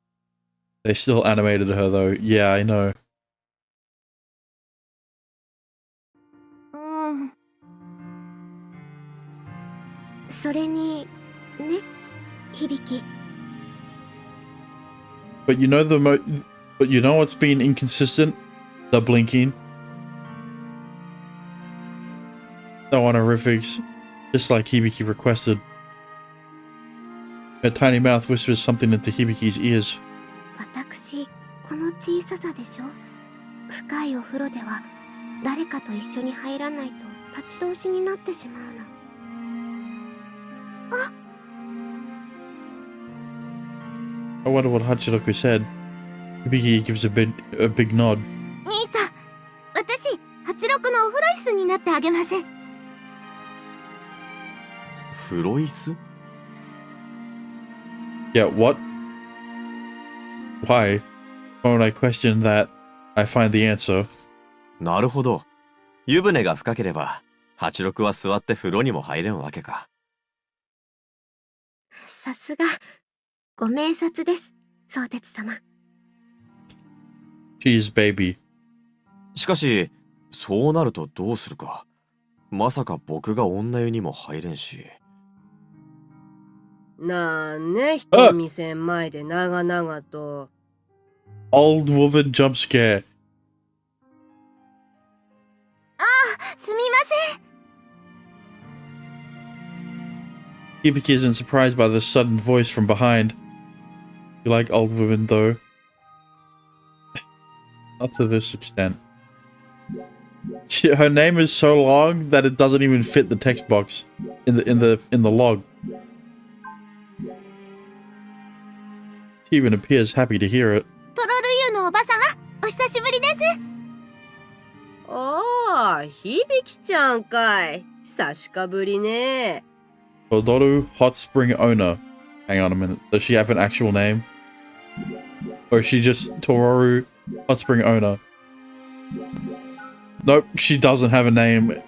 They still animated her though. Yeah, I know. うん。それにね、響。 But you know but you know what's been inconsistent? The blinking. The honorifics, just like Hibiki requested. Her tiny mouth whispers something into Hibiki's ears. 私、この小ささでしょ。深いお風呂では誰かと一緒に入らないと立ち通しになってしまうの。あ、 I wonder what Hachiroku said. Hibiki gives a big nod. 兄さん、私、86のお風呂椅子になってあげます。風呂椅子？ Yeah, what? Why? When I question that, I find the answer. なるほど。湯船が深ければ、86は座って風呂にも入れんわけか。さすが、ご明察です、宗哲様。She's baby. しかし、そうなるとどうするか。まさか僕が女湯にも入れんし。なんね、人見せん前で長々と。Old woman jump scare. すみません。 Hibiki isn't surprised by the sudden voice from behind. You like old women, though. Not to this extent. Her name is so long that it doesn't even fit the text box in the log. She even appears happy to hear it. トロルユのおばさま、お久しぶりです。ああ、響ちゃんかい。久しかぶりね。 Todoru Hot Spring Owner. Hang on a minute. Does she have an actual name? Or is she just Todoru Hot Spring Owner? Nope, she doesn't have a name.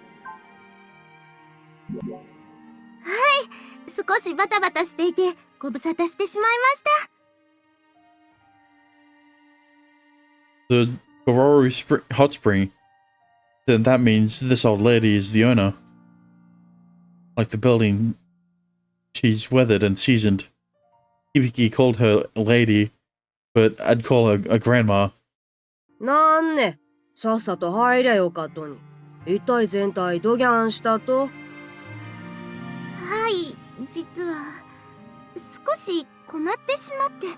少しバタバタしていて、ご無沙汰してしまいました。 The Todoru Hot Spring. Then that means this old lady is the owner. Like the building, she's weathered and seasoned. Hibiki called her a lady, but I'd call her a grandma. なんね、さっさと入りゃよかとに。一体全体どぎゃんしたと？はい、実は少し困ってしまって。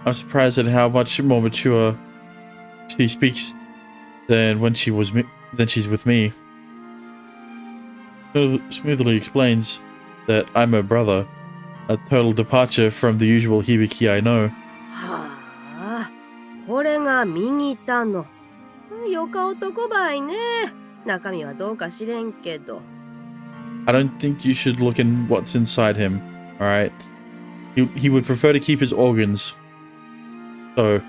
I'm surprised at how much more mature she speaks than when she's with me. Smoothly explains that I'm her brother, a total departure from the usual Hibiki I know. はあ、これが右田の。よか男ばいね。中身はどうか知れんけど。 I don't think you should look in what's inside him, Alright? He would prefer to keep his organs. So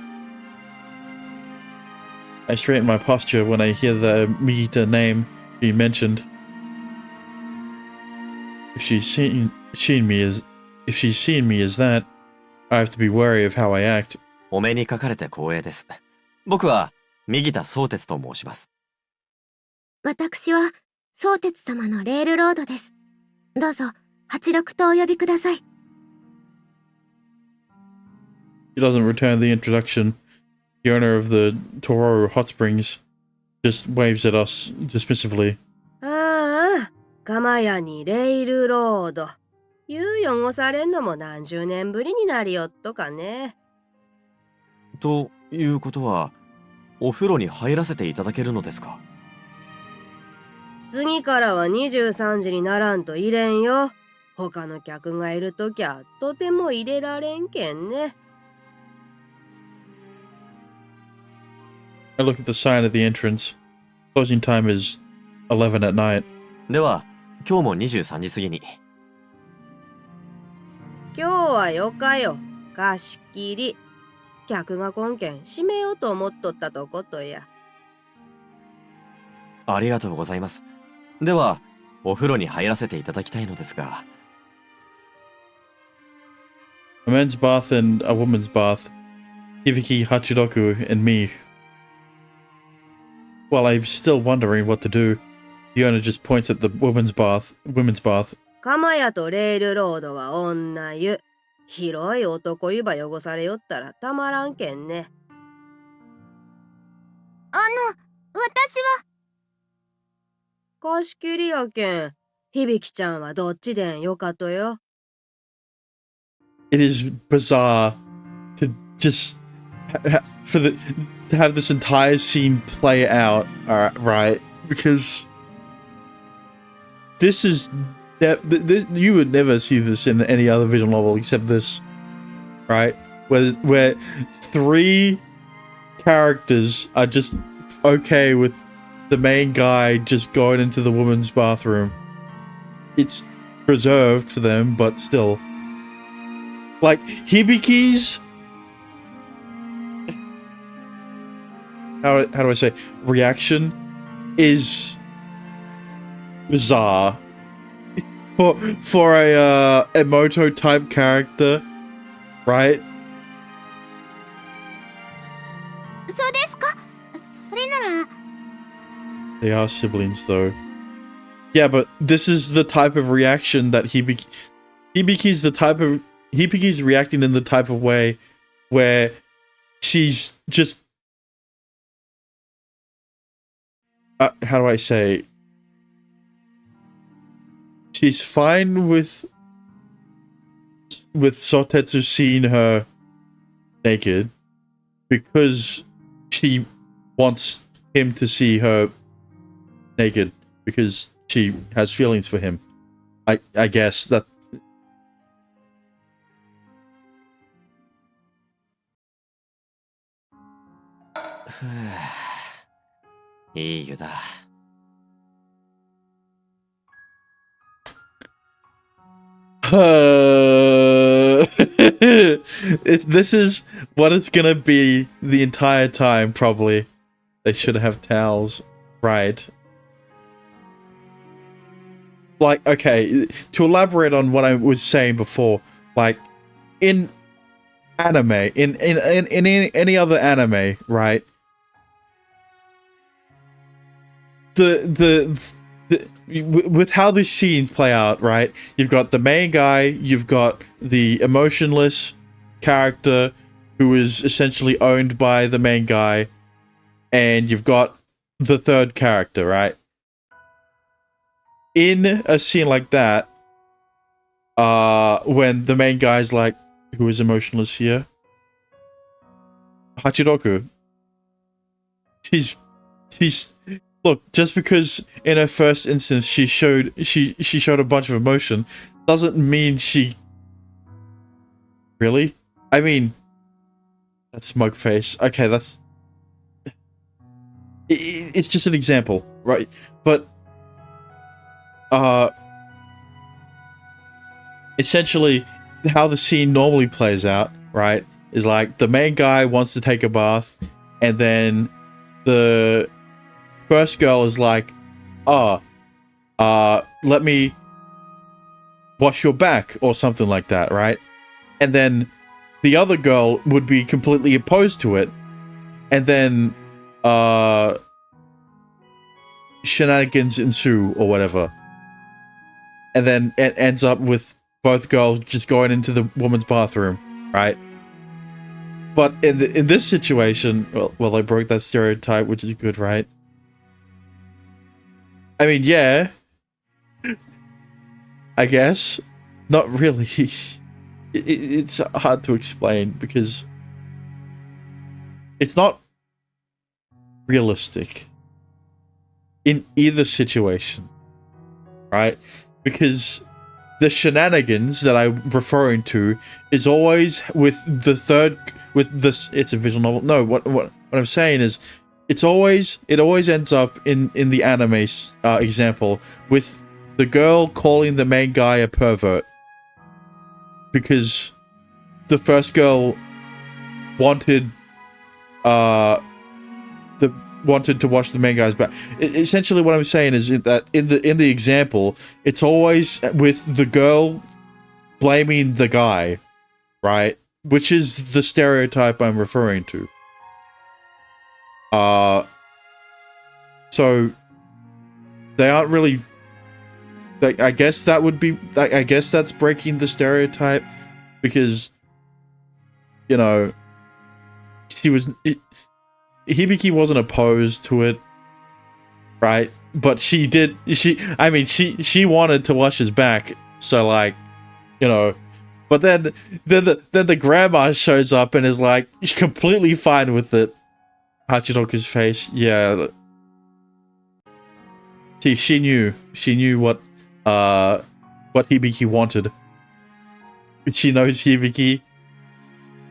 I straighten my posture when I hear the Migita name being mentioned. If she's seen me as that, I have to be wary of how I act. お目にかかれて光栄です。僕は右田相鉄と申します。私は相鉄様のレールロードです。どうぞ86とお呼びください。He doesn't return the introduction. The owner of the Tororo Hot Springs just waves at us dismissively. ああ、鎌屋にレイルロード。言う汚されんのも何十年ぶりになりよっとかね。ということは、お風呂に入らせていただけるのですか？次からは23時にならんと入れんよ。他の客がいるときゃとても入れられんけんね。I look at the sign at the entrance. Closing time is 11 at night. では、今日も23時過ぎに。今日はよかよ。貸し切り。客が今軒閉めようと思っとったとことや。ありがとうございます。では、お風呂に入らせていただきたいのですが。A men's bath and a woman's bath. Hibiki, Hachiroku, and me. While I'm still wondering what to do, the owner just points at the women's bath. 鎌屋とレールロードは女湯。広い男湯ば汚されよったらたまらんけんね。私は。貸し切りやけん。響ちゃんはどっちでんよかとよ。It is bizarre to just to have this entire scene play out, right? Because this is this you would never see this in any other visual novel except this, right? Where three characters are just okay with the main guy just going into the woman's bathroom. It's reserved for them, but still. Like, Hibiki's... How do I say? Reaction is bizarre. For a Emoto type character, right? そうですか？それなら。They are siblings, though. Yeah, but this is the type of reaction that Hibiki's reacting in the type of way where she's just how do I say? She's fine with Sotetsu seeing her naked because she wants him to see her naked because she has feelings for him. I guess that. This is what it's gonna be the entire time, probably. They should have towels, right? Like, okay, to elaborate on what I was saying before, like, in anime, in any other anime, right? With how these scenes play out, right? You've got the main guy, you've got the emotionless character who is essentially owned by the main guy, and you've got the third character, right? In a scene like that, when the main guy's like, who is emotionless here? Hachiroku. She's look, just because in her first instance she showed a bunch of emotion doesn't mean she really. I mean, that smug face. Okay, that's it's just an example, right? But essentially how the scene normally plays out, right, is like the main guy wants to take a bath, and then the first girl is like, let me wash your back or something like that, right? And then the other girl would be completely opposed to it, and then shenanigans ensue or whatever, and then it ends up with both girls just going into the woman's bathroom, right? But in this situation, well, I broke that stereotype, which is good, right? I mean, yeah, I guess. Not really. It's hard to explain because it's not realistic in either situation, right? Because the shenanigans that I'm referring to is always with the third, with this. It's a visual novel. No, what I'm saying is, it always ends up in the anime example with the girl calling the main guy a pervert because the first girl wanted to wash the main guy's back. Essentially, what I'm saying is that in the example, it's always with the girl blaming the guy, right? Which is the stereotype I'm referring to. So they aren't really. I guess that would be. I guess that's breaking the stereotype because, you know, Hibiki wasn't opposed to it, right? But she did. She wanted to wash his back. So like, you know, but then the grandma shows up and is like completely fine with it. Hachiroku's face, yeah. See, she knew what Hibiki wanted. She knows Hibiki.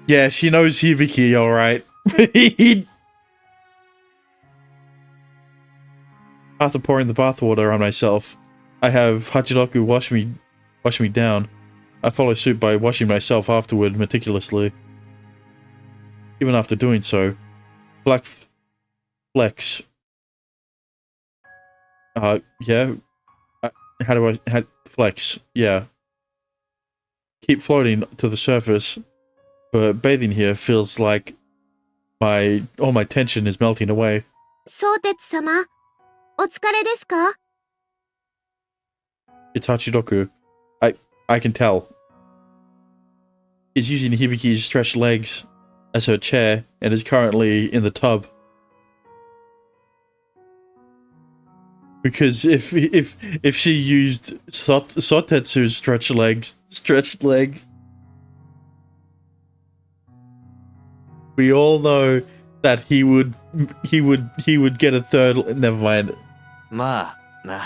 Yeah, she knows Hibiki, alright. After pouring the bathwater on myself, I have Hachiroku wash me down. I follow suit by washing myself afterward meticulously. Even after doing so, black flecks. Yeah. How do I flex? Yeah. Keep floating to the surface, but bathing here feels like all my tension is melting away. 相鉄様、お疲れですか? It's Hachiroku. I can tell. He's using Hibiki's stretched legs as her chair and is currently in the tub. Because if she used Sotetsu's stretched legs, we all know that he would get a third. Never mind. まあな、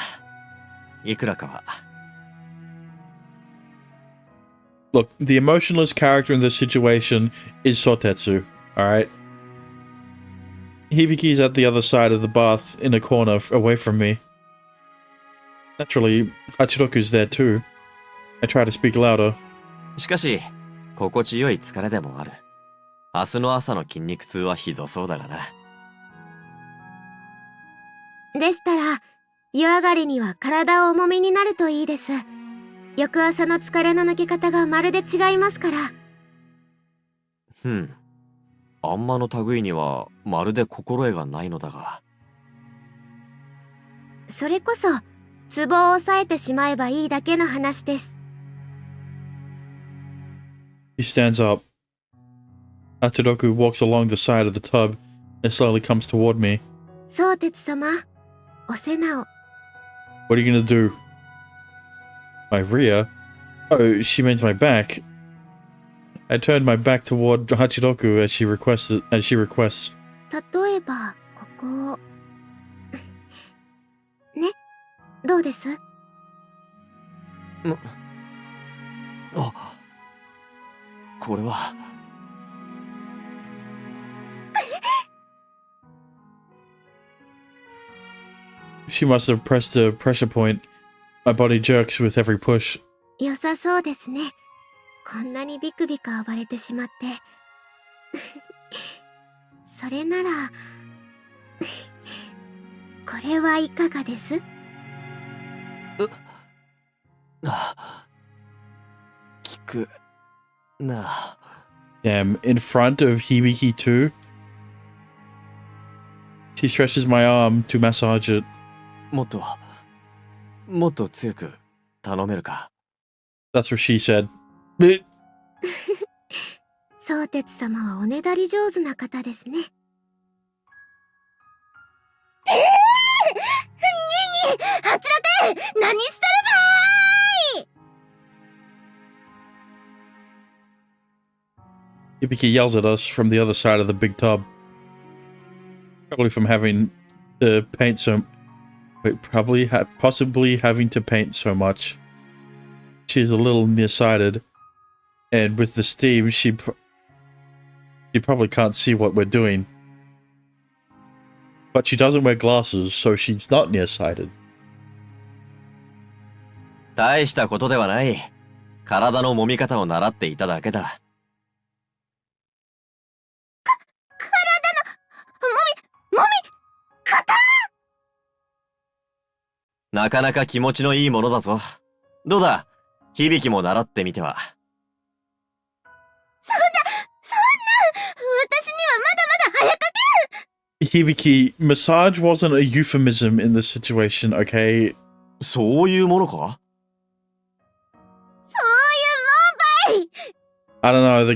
いくらかは。Look, the emotionless character in this situation is Sotetsu. All right. Hibiki's at the other side of the bath in a corner away from me. Naturally, Hachiroku's there too. I try to speak louder. しかし、心地よい疲れでもある。明日の朝の筋肉痛はひどそうだがな。でしたら、湯上がりには体を重みになるといいです。翌朝の疲れの抜け方がまるで違いますから。あんまの類にはまるで心得がないのだが。それこそ、ツボを押さえてしまえばいいだけの話です。He stands up. Hachiroku walks along the side of the tub and slowly comes toward me. 相鉄様、お背直。What are you gonna do? My rear? Oh, she means my back. I turned my back toward Hachiroku as she requests. 例えば、ここ。ね、どうです？あ、これは。She must have pressed a pressure point. My body jerks with every push. 良さそうですね。こんなにビクビク暴れてしまって。それなら、これはいかがです？聞くな。 Damn, in front of Hibiki too? She stretches my arm to massage it. もっと強く頼めるか。 That's what she said. Bleh. 相鉄様はおねだり上手な方ですね。あちらで何してる Hibiki yells at us from the other side of the big tub. Probably from having to paint so... Wait, possibly having to paint so much. She's a little nearsighted. And with the steam, she probably can't see what we're doing. But she doesn't wear glasses, so she's not nearsighted. 大したことではない。体の揉み方を習っていただけだ。なかなか気持ちのいいものだぞ。どうだ、響も習ってみては。そんな、私にはまだまだ早かけ。 Hibiki, massage wasn't a euphemism in this situation, okay? そういうものか？そういうもんばい。 I don't know, the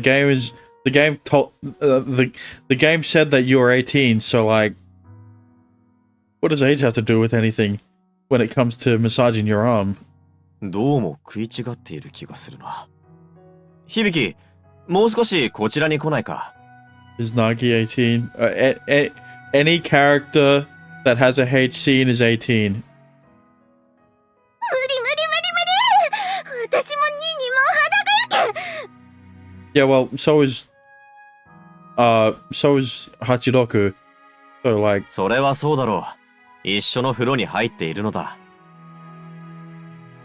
game said that you were 18, so like, what does age have to do with anything when it comes to massaging your arm? どうも食い違っている気がするな。響、もう少しこちらに来ないか？ Is Nagi 18? Any character that has a H scene is 18. 無理無理無理無理。私もにも裸やけ。 Yeah, well, so is Hachiroku. So like, それはそうだろう。一緒の風呂に入っているのだ。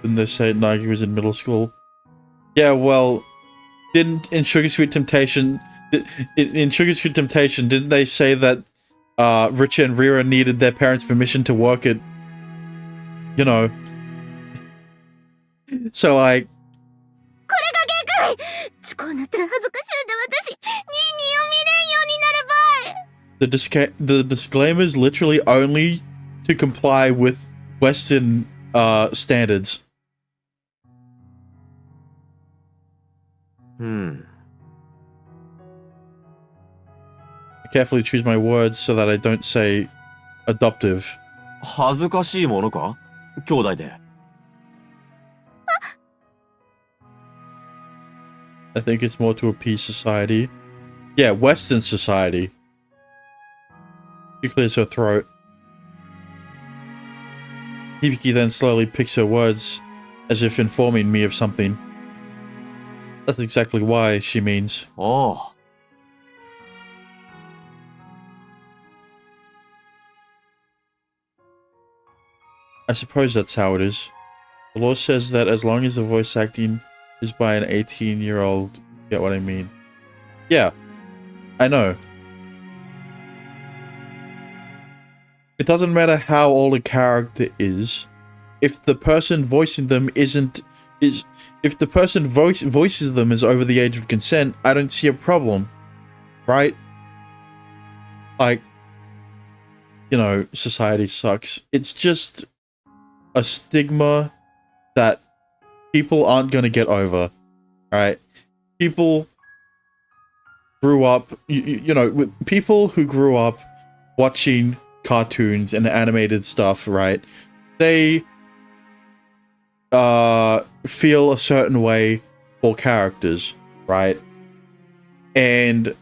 didn't they say Nagi was in middle school? Yeah, well, in Sugar Sweet Temptation, didn't they say that Richa and Rira needed their parents' permission to work at, you know? So like, これが限界。こうなったら恥ずかしいで私、ニーニーを見れんようになるばい。 the disclaimer is literally only to comply with Western standards. I carefully choose my words so that I don't say adoptive. 恥ずかしいものか？兄弟で。I think it's more to appease society. Yeah, Western society. She clears her throat. Hibiki then slowly picks her words, as if informing me of something. That's exactly why, she means. おう。I suppose that's how it is. The law says that as long as the voice acting is by an 18-year-old, you get what I mean. Yeah, I know. It doesn't matter how old a character is, if the person voicing them if the person voices them is over the age of consent, I don't see a problem, right? Like, you know, society sucks. It's just a stigma that people aren't gonna get over, right? People grew up, you know, people who grew up watching cartoons and animated stuff, right? They feel a certain way for characters, right? And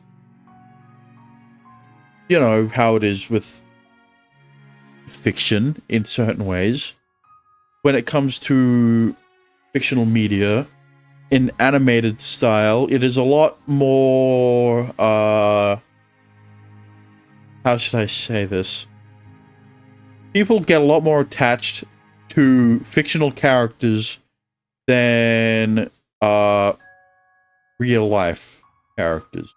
you know how it is with fiction in certain ways. When it comes to fictional media, in animated style, it is a lot more, how should I say this? People get a lot more attached to fictional characters than real life characters.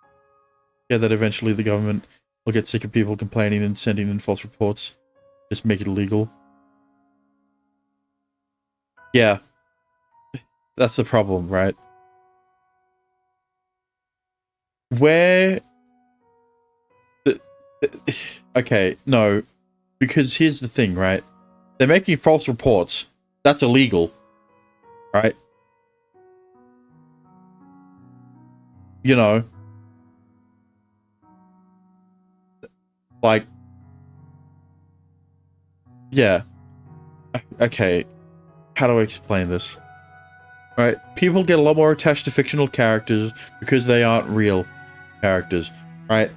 Yeah, that eventually the government will get sick of people complaining and sending in false reports. Just make it illegal. Yeah. That's the problem, right? Where... Okay, no. Because here's the thing, right? They're making false reports. That's illegal. Right? You know. Like... Yeah. Okay. How do I explain this? Right? People get a lot more attached to fictional characters because they aren't real characters. Right?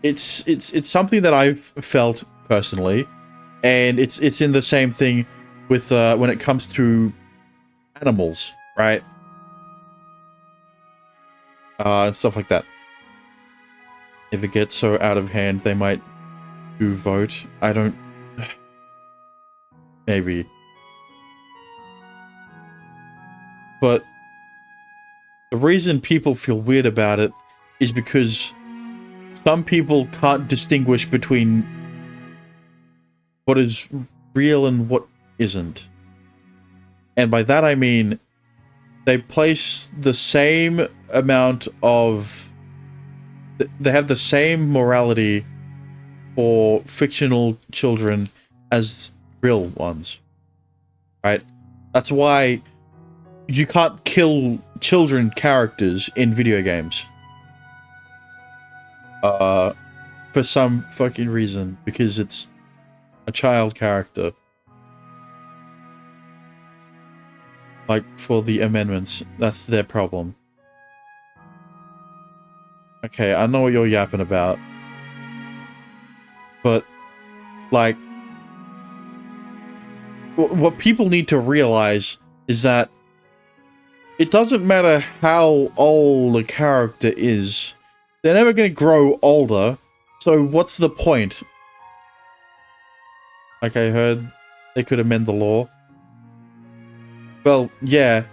It's something that I've felt personally, and it's in the same thing with when it comes to animals, right? And stuff like that. If it gets so out of hand, they might do vote. I don't... Maybe. But the reason people feel weird about it is because some people can't distinguish between what is real and what isn't. And by that I mean they place the same amount of... They have the same morality for fictional children as real ones. Right? That's why you can't kill children characters in video games. For some fucking reason, because it's a child character. Like, for the amendments, that's their problem. Okay, I know what you're yapping about. But, like, what people need to realize is that it doesn't matter how old a character is. They're never going to grow older, so what's the point? Like I heard, they could amend the law. Well, yeah.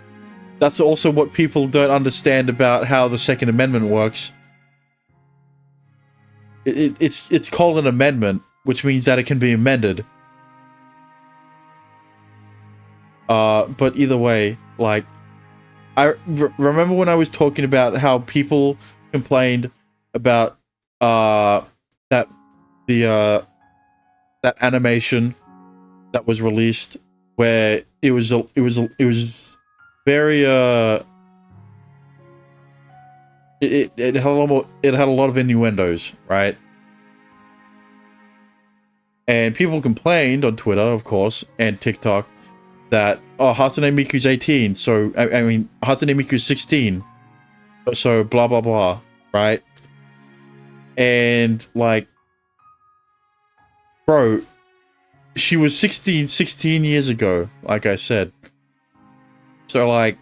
That's also what people don't understand about how the Second Amendment works. It's called an amendment, which means that it can be amended. But either way, like... remember when I was talking about how people complained about that animation that was released where it was very it had a lot of innuendos, right? And people complained on Twitter, of course, and TikTok that, oh, Hatsune Miku's 18, so I mean Hatsune Miku's 16, so blah blah blah, right? And like, bro, she was 16 years ago, like I said. So like,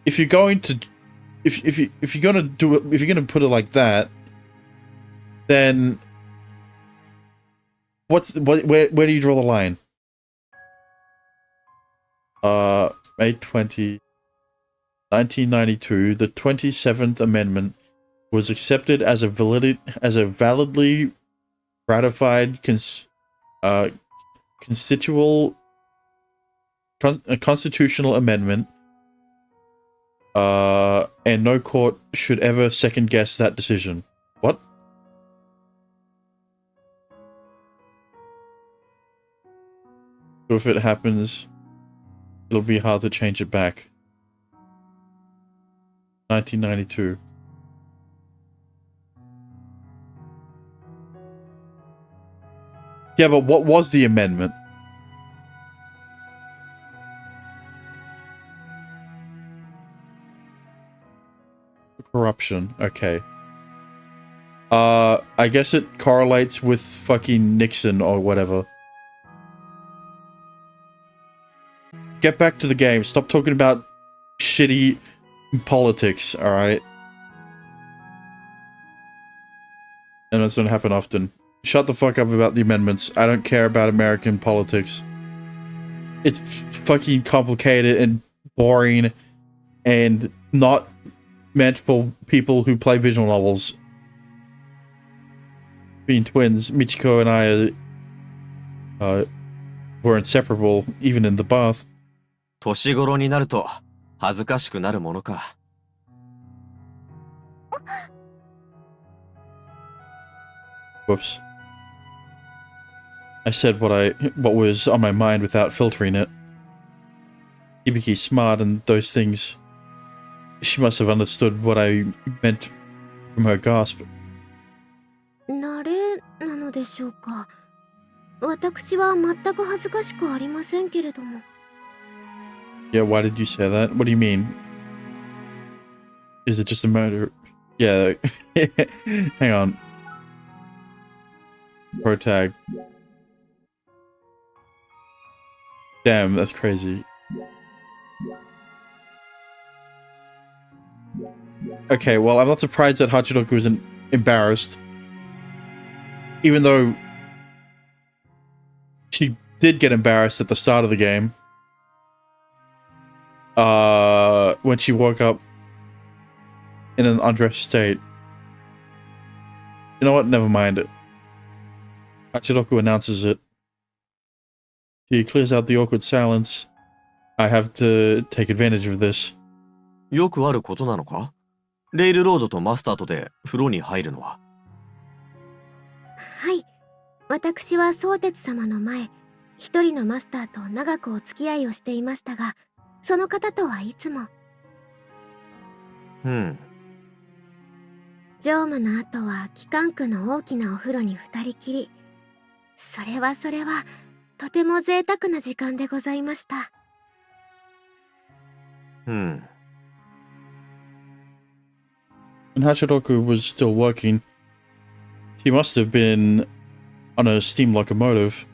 if you're going to, if you're gonna do it, if you're gonna put it like that, then where do you draw the line? May 20, 1992, the 27th Amendment was accepted as a validly ratified constitutional amendment, and no court should ever second guess that decision. What? So if it happens, it'll be hard to change it back. 1992. Yeah, but what was the amendment? Corruption. Okay. I guess it correlates with fucking Nixon or whatever. Get back to the game. Stop talking about shitty politics, alright? And that's gonna happen often. Shut the fuck up about the amendments. I don't care about American politics. it's fucking complicated and boring and not meant for people who play visual novels. Being twins, Michiko and I were inseparable, even in the bath. 年頃になると恥ずかしくなるものか。Whoops. I said what was on my mind without filtering it. Hibiki's smart and those things. She must have understood what I meant from her gasp. 慣れなのでしょうか。私は全く恥ずかしくありませんけれども。Yeah, why did you say that? What do you mean? Is it just a murder? Yeah. Hang on. Pro tag. Damn, that's crazy. Okay, well, I'm not surprised that Hachiroku isn't embarrassed. Even though she did get embarrassed at the start of the game. When she woke up in an undressed state. You know what? Never mind it. Hachiroku announces it. She clears out the awkward silence. I have to take advantage of this. よくあることなのか？レイルロードとマスターとで風呂に入るのは。はい。私は相鉄様の前、一人のマスターと長くお付き合いをしていましたが、その方とはいつも。乗務の後は機関区の大きなお風呂に二人きり。それはとても贅沢な時間でございました。When Hachiroku was still working, she must have been on a steam locomotive.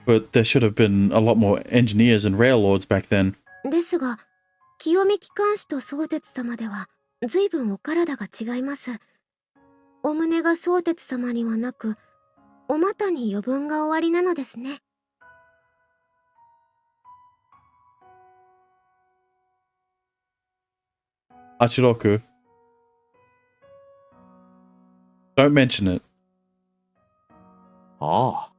But there should have been a lot more engineers and raillords back then. ですが、清見機関士と相鉄様では随分お体が違います。お胸が相鉄様にはなく、お股に余分がおありなのですね。Hachiroku. Don't mention it. ああ。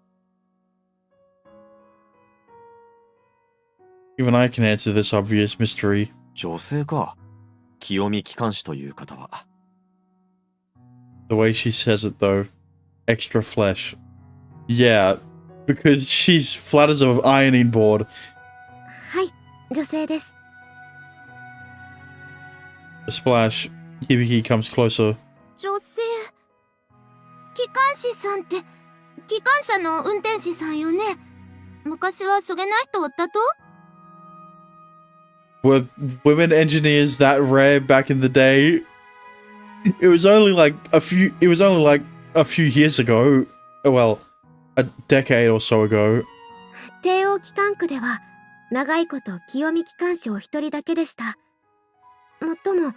Even I can answer this obvious mystery. 女性か。清見機関士という方は。The way she says it though. Extra flesh. Yeah, because she's flat as an ironing board. はい、女性です。A splash. Hibiki comes closer. 女性。機関士さんって機関車の運転士さんよね。昔はそげな人おったと？ Were women engineers that rare back in the day? It was only like a few years ago. Well, a decade or so ago. 帝王機関区では長いこと清見機関士お一人だけでした。もっとも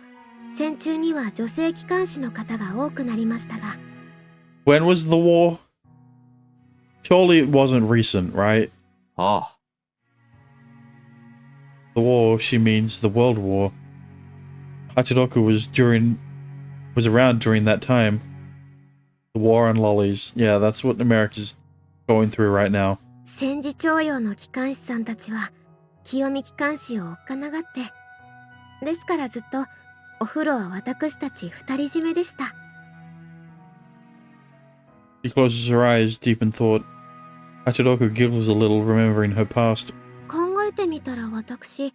戦中には女性機関士の方が多くなりましたが。When was the war? Surely it wasn't recent, right? ああ。The war, she means the World War. Hachiroku was around during that time. The war on lollies. Yeah, that's what America's going through right now. 戦時徴用の機関士さんたちは清見機関士をおっかながって。ですからずっとお風呂は私たち二人占めでした。She closes her eyes, deep in thought. Hachiroku giggles a little, remembering her past. 考えてみたら私、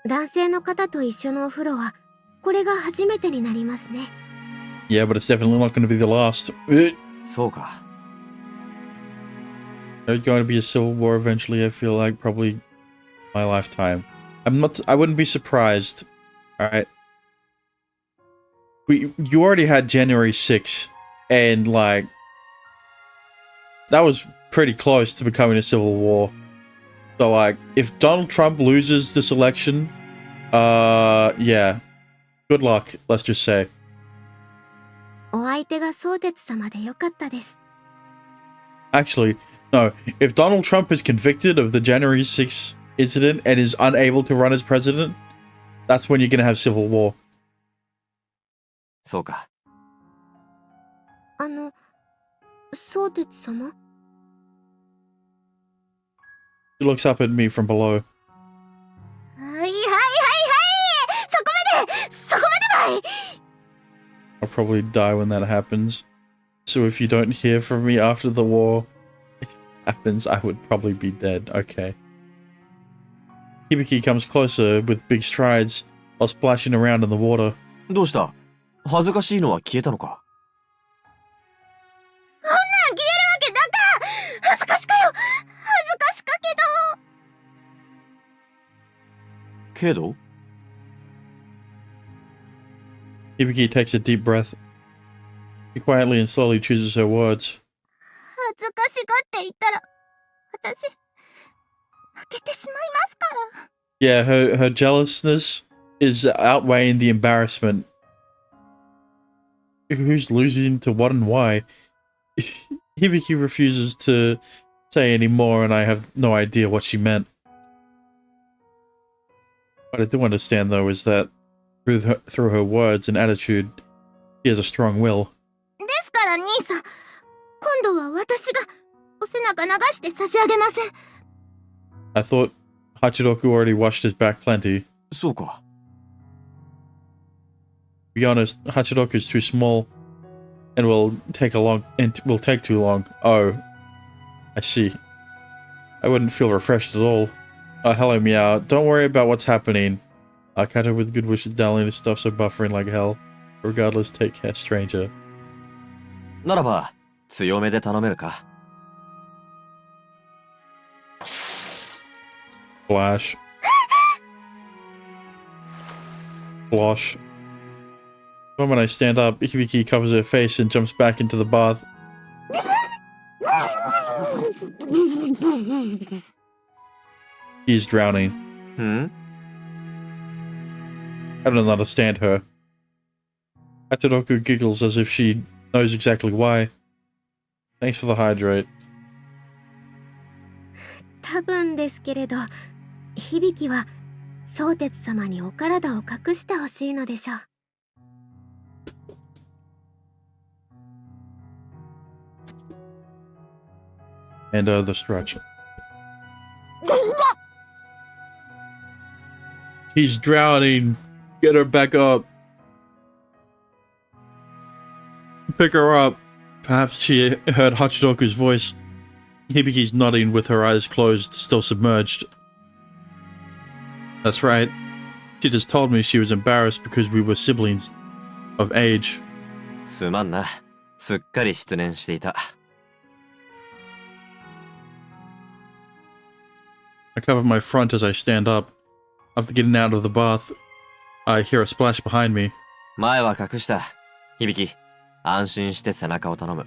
男性の方と一緒のお風呂はこれが初めてになりますね。Yeah, but it's definitely not going to be the last. そうか。There's going to be a civil war eventually, I feel like, probably my lifetime. I wouldn't be surprised. Alright. You already had January 6th, and like, that was pretty close to becoming a civil war. So like, if Donald Trump loses this election, yeah. Good luck, let's just say. お相手が相鉄様でよかったです。 Actually, No, if Donald Trump is convicted of the January 6th incident and is unable to run as president, that's when you're gonna have civil war. そうか。相鉄様 He looks up at me from below. はいはいはいはい、そこまでばい。 I'll probably die when that happens. So if you don't hear from me after the war happens, I would probably be dead. Okay. Hibiki comes closer with big strides while splashing around in the water. どうした？恥ずかしいのは消えたのか？消えるわけなか。恥ずかしかよ。恥ずかしかけど。けど？ Hibiki takes a deep breath. She quietly and slowly chooses her words. 恥ずかしがっていたら、私、負けてしまいますから。Yeah, her jealousness is outweighing the embarrassment. Who's losing to what and why? Hibiki refuses to say any more, and I have no idea what she meant. What I do understand, though, is that through her words and attitude, she has a strong will. ですから兄さん、今度は私がお背中流して差し上げます。 I thought Hachiroku already washed his back plenty. そうか。To be honest, Hachiroku's too small and will take too long. Oh, I see. I wouldn't feel refreshed at all. Hello, Meow. Don't worry about what's happening. I'll catch up with good wishes, darling. This stuff's so buffering like hell. Regardless, take care, stranger. ならば、強めで頼めるか。Flash. Blosh. The moment I stand up, Hibiki covers her face and jumps back into the bath. He's drowning. ん？ I don't understand her. Hachiroku giggles as if she knows exactly why. Thanks for the hydrate. 多分ですけれど、響は相鉄様にお体を隠してほしいのでしょう。And the stretch. He's drowning. Get her back up. Pick her up. Perhaps she heard Hachiroku's voice. Hibiki's nodding with her eyes closed, still submerged. That's right. She just told me she was embarrassed because we were siblings of age. すまんな。すっかり失念していた。I cover my front as I stand up. After getting out of the bath, I hear a splash behind me. 前は隠した。響き、安心して背中を頼む。